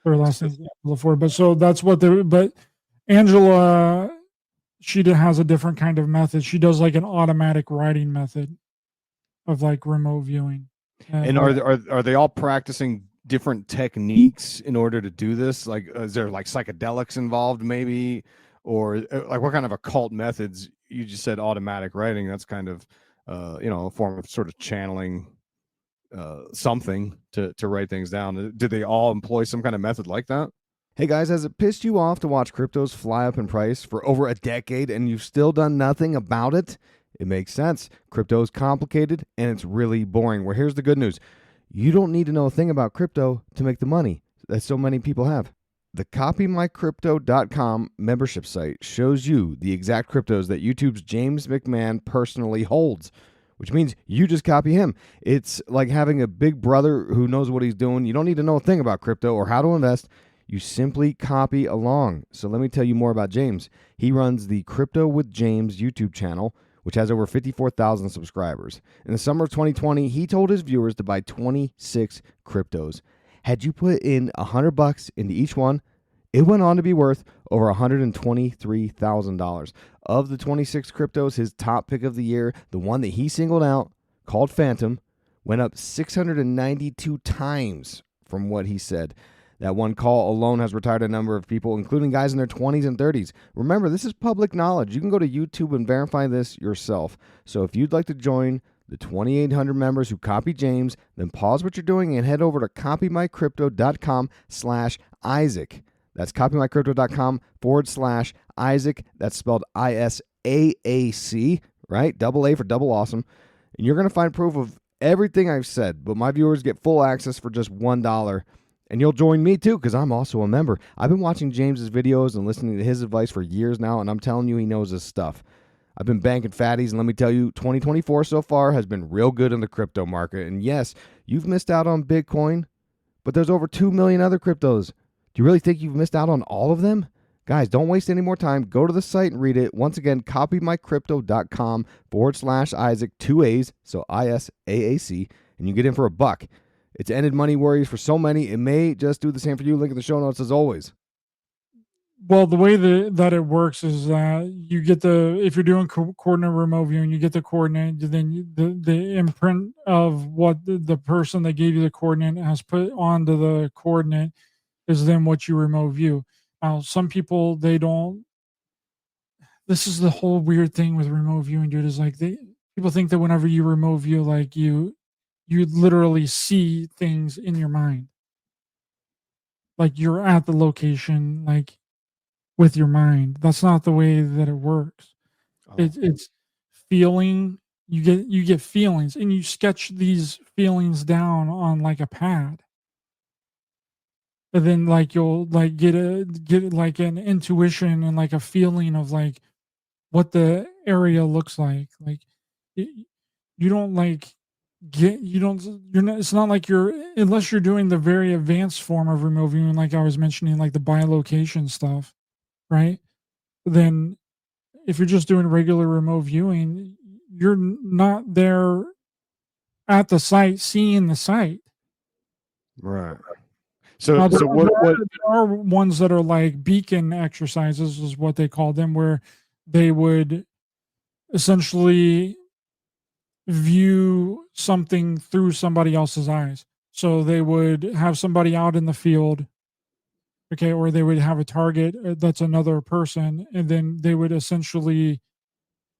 Her last name is Angela Ford. But so that's what but Angela, she has a different kind of method. She does like an automatic writing method of like remote viewing. And are they all practicing different techniques in order to do this? Like, is there like psychedelics involved, maybe, or like what kind of occult methods? You just said automatic writing. That's kind of, a form of sort of channeling something to write things down. Do they all employ some kind of method like that? Hey guys, has it pissed you off to watch cryptos fly up in price for over a decade and you've still done nothing about it? It makes sense. Crypto is complicated and it's really boring. Well, here's the good news. You don't need to know a thing about crypto to make the money that so many people have. The copymycrypto.com membership site shows you the exact cryptos that YouTube's James McMahon personally holds, which means you just copy him. It's like having a big brother who knows what he's doing. You don't need to know a thing about crypto or how to invest. You simply copy along. So let me tell you more about James. He runs the Crypto with James YouTube channel, which has over 54,000 subscribers. In the summer of 2020, he told his viewers to buy 26 cryptos. Had you put in $100 into each one, it went on to be worth over $123,000. Of the 26 cryptos, his top pick of the year, the one that he singled out, called Phantom, went up 692 times from what he said. That one call alone has retired a number of people, including guys in their 20s and 30s. Remember, this is public knowledge. You can go to YouTube and verify this yourself. So if you'd like to join the 2,800 members who copy James, then pause what you're doing and head over to copymycrypto.com/Isaac. That's copymycrypto.com/Isaac. That's spelled ISAAC, right? Double A for double awesome. And you're going to find proof of everything I've said, but my viewers get full access for just $1. And you'll join me too, because I'm also a member. I've been watching James's videos and listening to his advice for years now, and I'm telling you, he knows his stuff. I've been banking fatties, and let me tell you, 2024 so far has been real good in the crypto market. And yes, you've missed out on Bitcoin, but there's over 2 million other cryptos. Do you really think you've missed out on all of them? Guys, don't waste any more time. Go to the site and read it. Once again, copymycrypto.com/Isaac, 2 A's, so ISAAC, and you get in for $1. It's ended money worries for so many. It may just do the same for you. Link in the show notes as always. Well, the way that it works is that you get if you're doing coordinate remote viewing, you get the coordinate, then the imprint of what the person that gave you the coordinate has put onto the coordinate is then what you remote view. Now, some people, they don't. This is the whole weird thing with remote viewing, dude. Is like people think that whenever you remote view, like you literally see things in your mind, like you're at the location, like with your mind. That's not the way that it works. It's feeling. You get feelings, and you sketch these feelings down on like a pad. And then like you'll like get like an intuition and like a feeling of like what the area looks like. Like you don't like you're not, it's not like unless you're doing the very advanced form of remote viewing, like I was mentioning, like the bilocation stuff, right? Then if you're just doing regular remote viewing, you're not there at the site seeing the site. Right. Now, So what there are ones that are like beacon exercises, is what they call them, where they would essentially view something through somebody else's eyes. So they would have somebody out in the field, okay, or they would have a target that's another person, and then they would essentially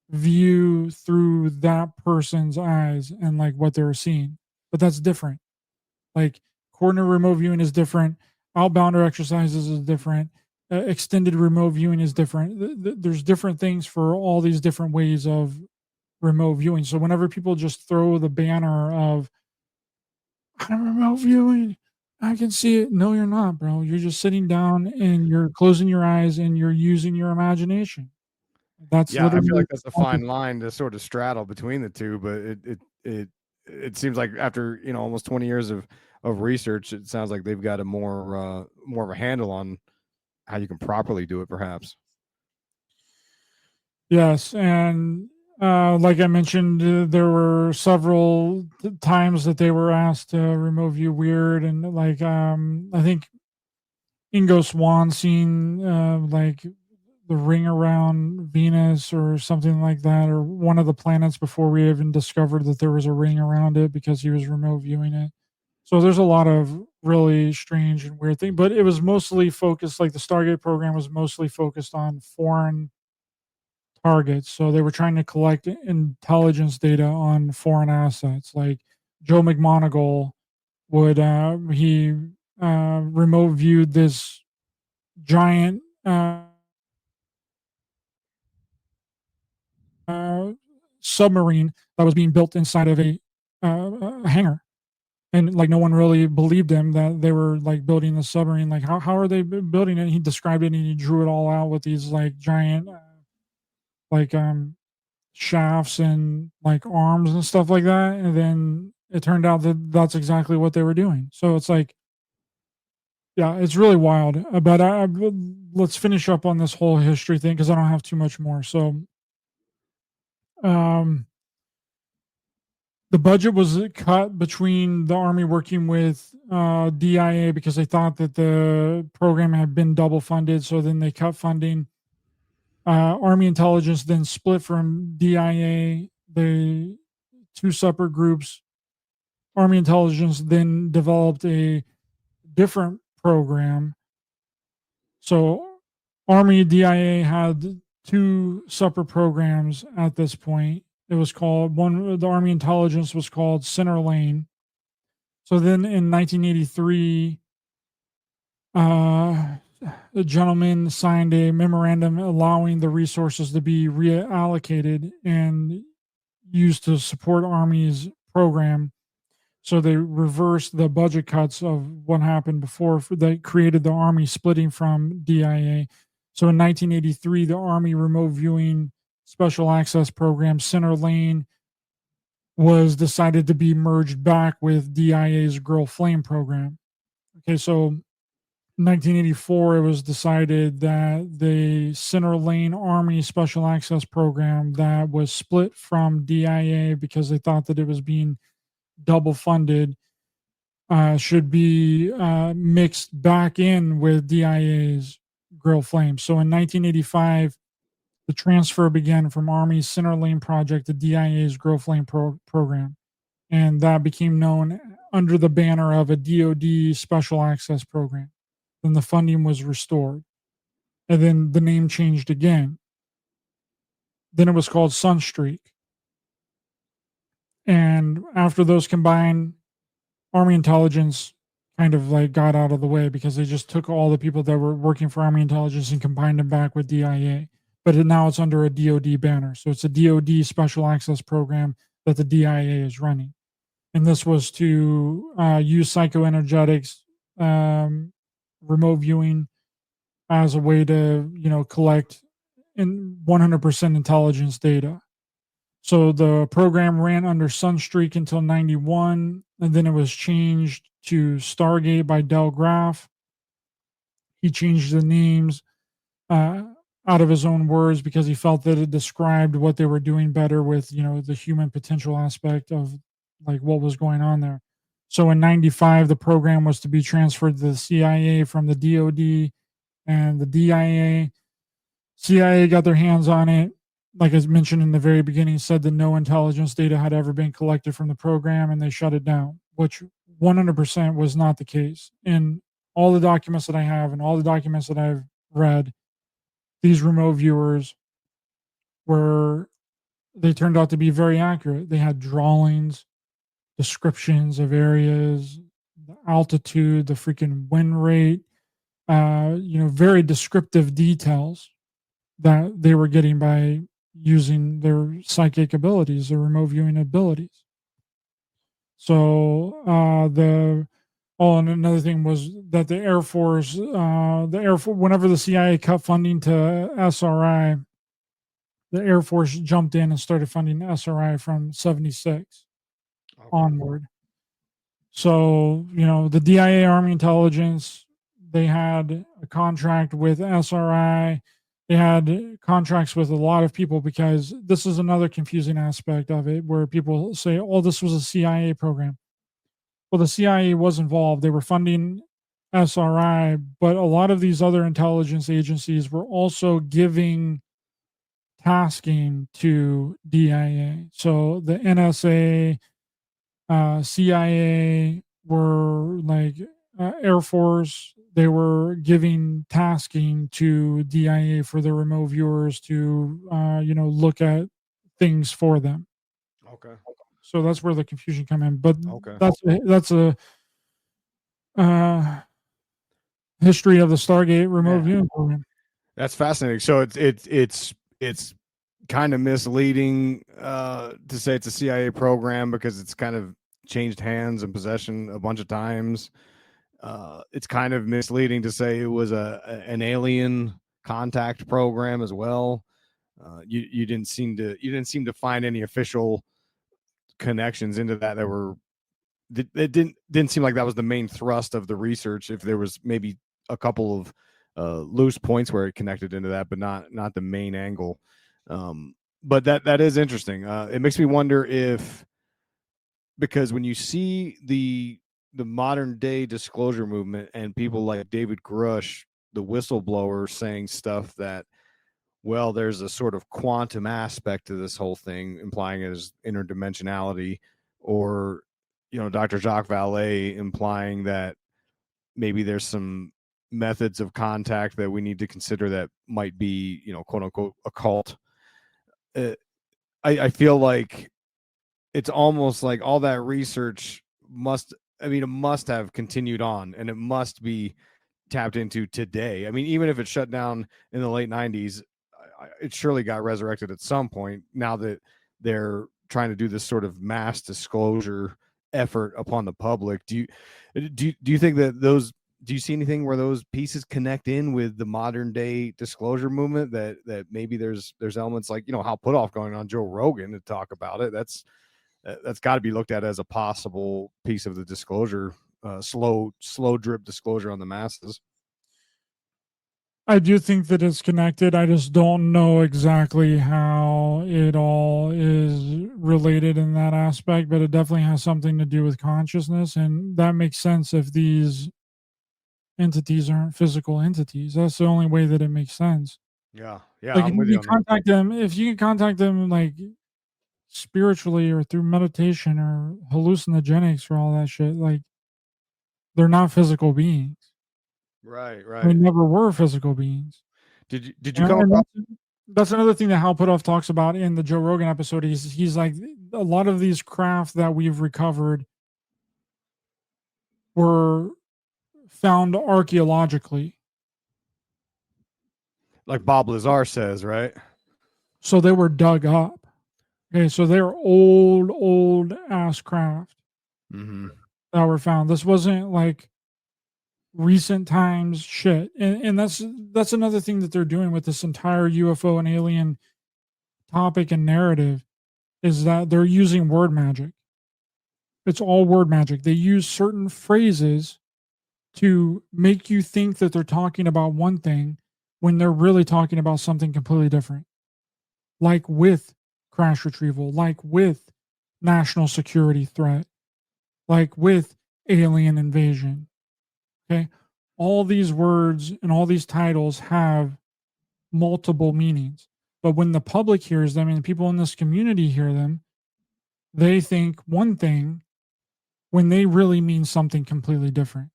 view through that person's eyes and like what they're seeing. But that's different. Like coordinate remote viewing is different. Outbounder exercises is different. Extended remote viewing is different. There's different things for all these different ways of remote viewing. So whenever people just throw the banner of I'm remote viewing, I can see it. No, you're not, bro. You're just sitting down and you're closing your eyes and you're using your imagination. That's Yeah, I literally feel like that's a fine line to sort of straddle between the two, but it seems like after almost 20 years of research, it sounds like they've got a more of a handle on how you can properly do it, perhaps. Yes, and like I mentioned, there were several times that they were asked to remove you weird, and like I think Ingo Swann seen like the ring around Venus or something like that, or one of the planets before we even discovered that there was a ring around it because he was remote viewing it. So there's a lot of really strange and weird things, but it was mostly focused, like the Stargate program was mostly focused on foreign targets. So they were trying to collect intelligence data on foreign assets. Like Joe McMoneagle would he remote viewed this giant submarine that was being built inside of a hangar. And like no one really believed him that they were like building the submarine. Like how are they building it? He described it and he drew it all out with these like giant like shafts and like arms and stuff like that. And then it turned out that that's exactly what they were doing. So it's like, yeah, it's really wild. But let's finish up on this whole history thing because I don't have too much more. So, the budget was cut between the Army working with DIA because they thought that the program had been double funded. So then they cut funding. Army intelligence then split from DIA. The two separate groups. Army intelligence then developed a different program. So Army DIA had two separate programs at this point. It was called the Army intelligence was called Center Lane. So then in 1983, the gentleman signed a memorandum allowing the resources to be reallocated and used to support Army's program. So they reversed the budget cuts of what happened before that created the Army splitting from DIA. So in 1983, the Army remote viewing special access program Center Lane was decided to be merged back with DIA's Girl Flame program. Okay, so 1984, it was decided that the Center Lane Army Special Access Program that was split from DIA because they thought that it was being double funded should be mixed back in with DIA's Girl Flame. So in 1985, the transfer began from Army's Center Lane project to DIA's Girl Flame program. And that became known under the banner of a DoD Special Access Program. Then the funding was restored. And then the name changed again. Then it was called Sunstreak. And after those combined, Army intelligence kind of like got out of the way because they just took all the people that were working for Army intelligence and combined them back with DIA. But now it's under a DoD banner. So it's a DoD Special Access Program that the DIA is running. And this was to use psychoenergetics, remote viewing as a way to, collect 100% intelligence data. So the program ran under Sunstreak until 91, and then it was changed to Stargate by Del Graff. He changed the names out of his own words because he felt that it described what they were doing better with, the human potential aspect of like what was going on there. So in 95, the program was to be transferred to the CIA from the DoD and the DIA. CIA got their hands on it. Like I mentioned in the very beginning, said that no intelligence data had ever been collected from the program and they shut it down, which 100% was not the case. In all the documents that I have and all the documents that I've read, these remote viewers they turned out to be very accurate. They had drawings, descriptions of areas, the altitude, the freaking wind rate, very descriptive details that they were getting by using their psychic abilities, their remote viewing abilities. So and another thing was that the Air Force, whenever the CIA cut funding to SRI, the Air Force jumped in and started funding SRI from 76 onward. So, the DIA Army Intelligence, they had a contract with SRI. They had contracts with a lot of people because this is another confusing aspect of it where people say, oh, this was a CIA program. Well, the CIA was involved. They were funding SRI, but a lot of these other intelligence agencies were also giving tasking to DIA. So the NSA, CIA were like Air Force. They were giving tasking to DIA for the remote viewers to, look at things for them. Okay. So that's where the confusion come in. But Okay. that's a history of the Stargate remote viewing program. That's fascinating. So it's kind of misleading to say it's a CIA program because it's kind of changed hands and possession a bunch of times. It's kind of misleading to say it was an alien contact program as well. You didn't seem to find any official connections into that were. It didn't seem like that was the main thrust of the research. If there was maybe a couple of loose points where it connected into that, but not the main angle. But that is interesting. It makes me wonder if, because when you see the modern day disclosure movement and people like David Grush, the whistleblower, saying stuff that, well, there's a sort of quantum aspect to this whole thing, implying it as interdimensionality, or Dr. Jacques Vallée implying that maybe there's some methods of contact that we need to consider that might be, quote unquote, occult. I feel like it's almost like all that research it must have continued on, and it must be tapped into today. I mean, even if it shut down in the late 90s, it surely got resurrected at some point, now that they're trying to do this sort of mass disclosure effort upon the public. Do you think that do you see anything where those pieces connect in with the modern day disclosure movement, that maybe there's elements like, Hal Puthoff going on Joe Rogan to talk about it? That's got to be looked at as a possible piece of the disclosure, slow drip disclosure on the masses. I do think that it's connected. I just don't know exactly how it all is related in that aspect, but it definitely has something to do with consciousness. And that makes sense if these entities aren't physical entities. That's the only way that it makes sense. Yeah. Like I'm with you on that. if you can contact them like spiritually or through meditation or hallucinogenics or all that shit, like they're not physical beings. Right. They never were physical beings. Did you come across? That's another thing that Hal Puthoff talks about in the Joe Rogan episode. He's like, a lot of these craft that we've recovered were found archaeologically. Like Bob Lazar says, right? So they were dug up. Okay, so they're old ass craft that were found. This wasn't like recent times shit. And that's another thing that they're doing with this entire UFO and alien topic and narrative, is that they're using word magic. It's all word magic. They use certain phrases to make you think that they're talking about one thing when they're really talking about something completely different. Like with crash retrieval, like with national security threat, like with alien invasion. Okay. All these words and all these titles have multiple meanings. But when the public hears them and people in this community hear them, they think one thing when they really mean something completely different.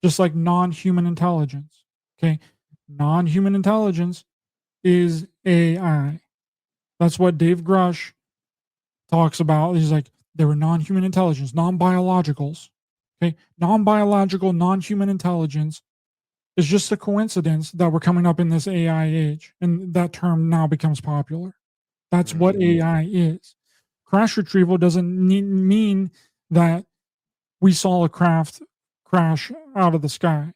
Just like non-human intelligence. Okay. Non-human intelligence is AI. That's what Dave Grush talks about. He's like, they were non-human intelligence, non-biologicals. Okay. Non-biological, non-human intelligence is just a coincidence that we're coming up in this AI age. And that term now becomes popular. That's what AI is. Crash retrieval doesn't mean that we saw a craft crash out of the sky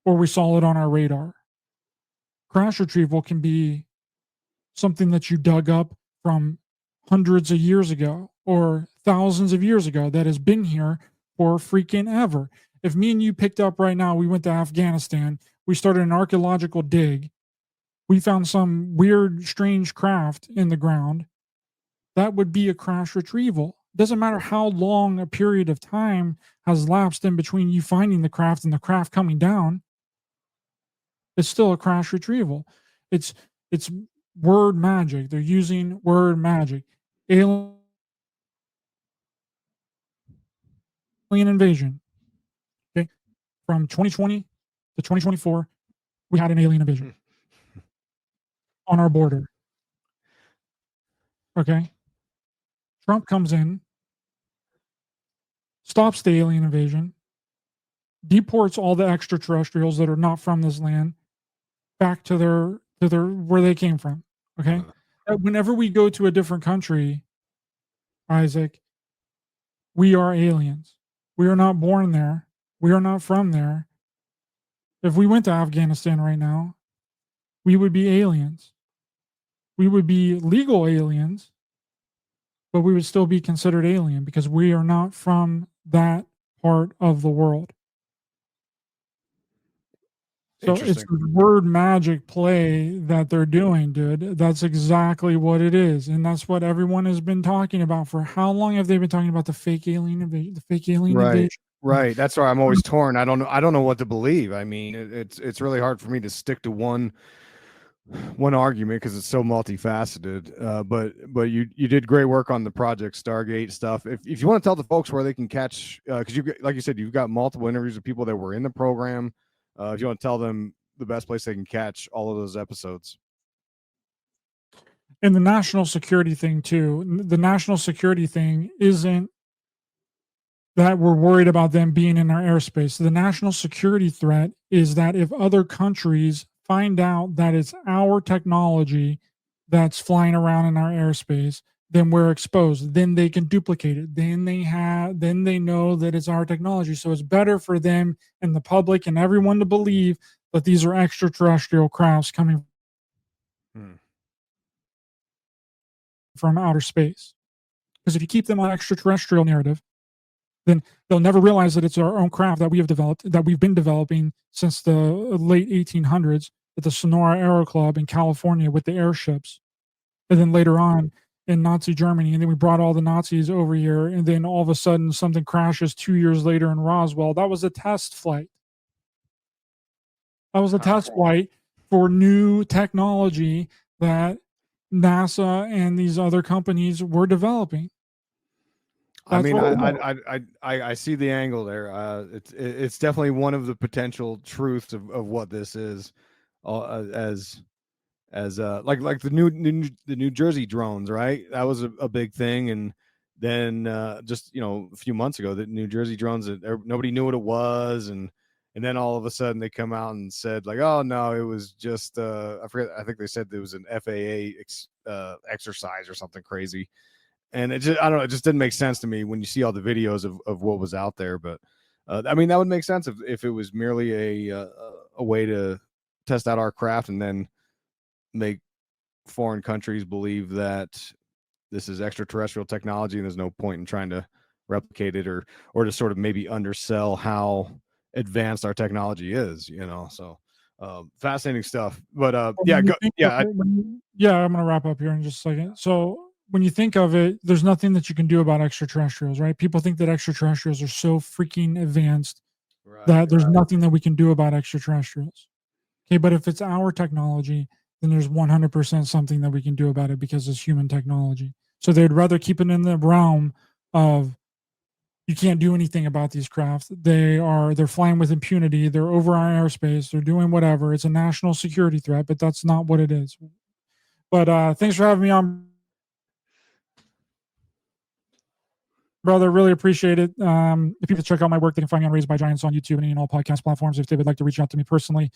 or we saw it on our radar. Crash retrieval can be something that you dug up from hundreds of years ago or thousands of years ago that has been here for freaking ever. If me and you picked up right now, we went to Afghanistan, we started an archaeological dig, we found some weird, strange craft in the ground, that would be a crash retrieval. Doesn't matter how long a period of time has lapsed in between you finding the craft and the craft coming down. It's still a crash retrieval. It's word magic. They're using word magic. Alien invasion. Okay. From 2020 to 2024, we had an alien invasion on our border. Okay. Trump comes in, stops the alien invasion, deports all the extraterrestrials that are not from this land back to their where they came from. Okay. that whenever we go to a different country, Isaac, we are aliens. We are not born there. We are not from there. If we went to Afghanistan right now, we would be aliens. We would be legal aliens, but we would still be considered alien because we are not from that part of the world. So it's Interesting. the word magic play that they're doing, dude. That's exactly what it is. And that's what everyone has been talking about. For how long have they been talking about the fake alien invasion? The fake alien Right. invasion? Right. That's why I'm always torn. I don't know what to believe. I mean, it's really hard for me to stick to one argument because it's so multifaceted. But you did great work on the Project Stargate stuff. If you want to tell the folks where they can catch, because you, like you said, you've got multiple interviews with people that were in the program. If you want to tell them the best place they can catch all of those episodes. And the national security thing too. The national security thing isn't that we're worried about them being in our airspace. The national security threat is that if other countries find out that it's our technology that's flying around in our airspace, then we're exposed. Then they can duplicate it. Then they know that it's our technology. So it's better for them and the public and everyone to believe that these are extraterrestrial crafts coming from outer space. Because if you keep them on extraterrestrial narrative, then they'll never realize that it's our own craft that we have developed, that we've been developing since the late 1800s at the Sonora Aero Club in California with the airships. And then later on in Nazi Germany, and then we brought all the Nazis over here, and then all of a sudden something crashes 2 years later in Roswell. That was a test flight. That was a test flight for new technology that NASA and these other companies were developing. I mean, I see the angle there. It's definitely one of the potential truths of what this is, as like the New Jersey drones, right? That was a big thing, and then just a few months ago, the New Jersey drones, nobody knew what it was, and then all of a sudden they come out and said like, oh no, it was just I forget. I think they said it was an FAA exercise or something crazy. And it just, I don't know, it just didn't make sense to me when you see all the videos of what was out there. But I mean, that would make sense if it was merely a way to test out our craft and then make foreign countries believe that this is extraterrestrial technology and there's no point in trying to replicate it or to sort of maybe undersell how advanced our technology is, So fascinating stuff. But I'm gonna wrap up here in just a second. So when you think of it, there's nothing that you can do about extraterrestrials, right? People think that extraterrestrials are so freaking advanced that there's nothing that we can do about extraterrestrials. Okay, but if it's our technology, then there's 100% something that we can do about it because it's human technology. So they'd rather keep it in the realm of you can't do anything about these crafts. They're flying with impunity. They're over our airspace. They're doing whatever. It's a national security threat, but that's not what it is. But thanks for having me on, brother. Really appreciate it. If people check out my work, they can find me on Raised by Giants on YouTube and all podcast platforms. If they would like to reach out to me personally,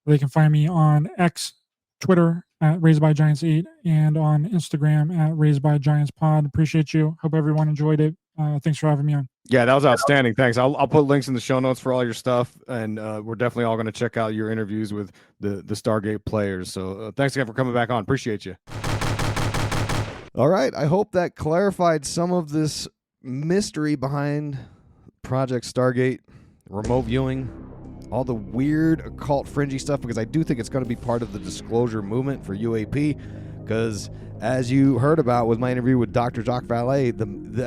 they can find me on X, Twitter at Raised by Giants 8, and on Instagram at Raised by Giants Pod. Appreciate you. Hope everyone enjoyed it. Thanks for having me on. Yeah, that was outstanding. Thanks. I'll put links in the show notes for all your stuff, and we're definitely all going to check out your interviews with the Stargate players. So thanks again for coming back on. Appreciate you. All right. I hope that clarified some of this mystery behind Project Stargate, remote viewing, all the weird occult fringy stuff, because I do think it's going to be part of the disclosure movement for UAP, because as you heard about with my interview with Dr. Jacques Vallée,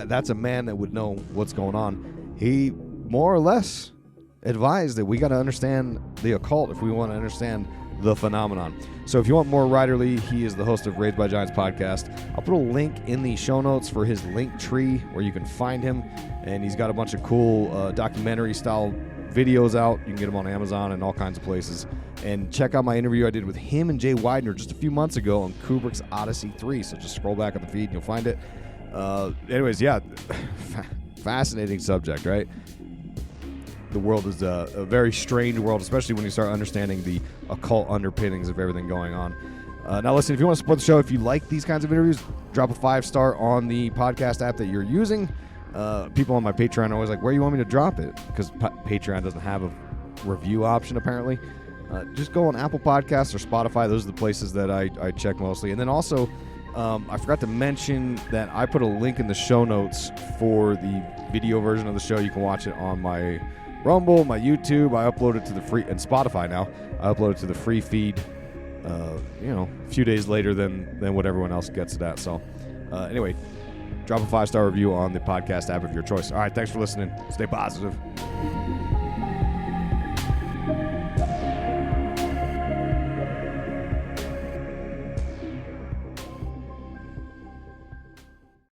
that's a man that would know what's going on. He more or less advised that we got to understand the occult if we want to understand the phenomenon. So if you want more Ryder Lee, he is the host of Raised by Giants podcast. I'll put a link in the show notes for his link tree where you can find him, and he's got a bunch of cool documentary style videos out. You can get them on Amazon and all kinds of places. And check out my interview I did with him and Jay Widener just a few months ago on Kubrick's Odyssey 3. So just scroll back on the feed and you'll find it. Anyways, yeah, fascinating subject, right? The world is a very strange world, especially when you start understanding the occult underpinnings of everything going on. Now, listen, if you want to support the show, if you like these kinds of interviews, drop a 5-star on the podcast app that you're using. People on my Patreon are always like, where do you want me to drop it? Because Patreon doesn't have a review option, apparently. Just go on Apple Podcasts or Spotify. Those are the places that I check mostly. And then also, I forgot to mention that I put a link in the show notes for the video version of the show. You can watch it on my Rumble, my YouTube. I upload it to the free, and Spotify now. I upload it to the free feed, a few days later than what everyone else gets it at. So anyway, drop a 5-star review on the podcast app of your choice. All right, thanks for listening. Stay positive.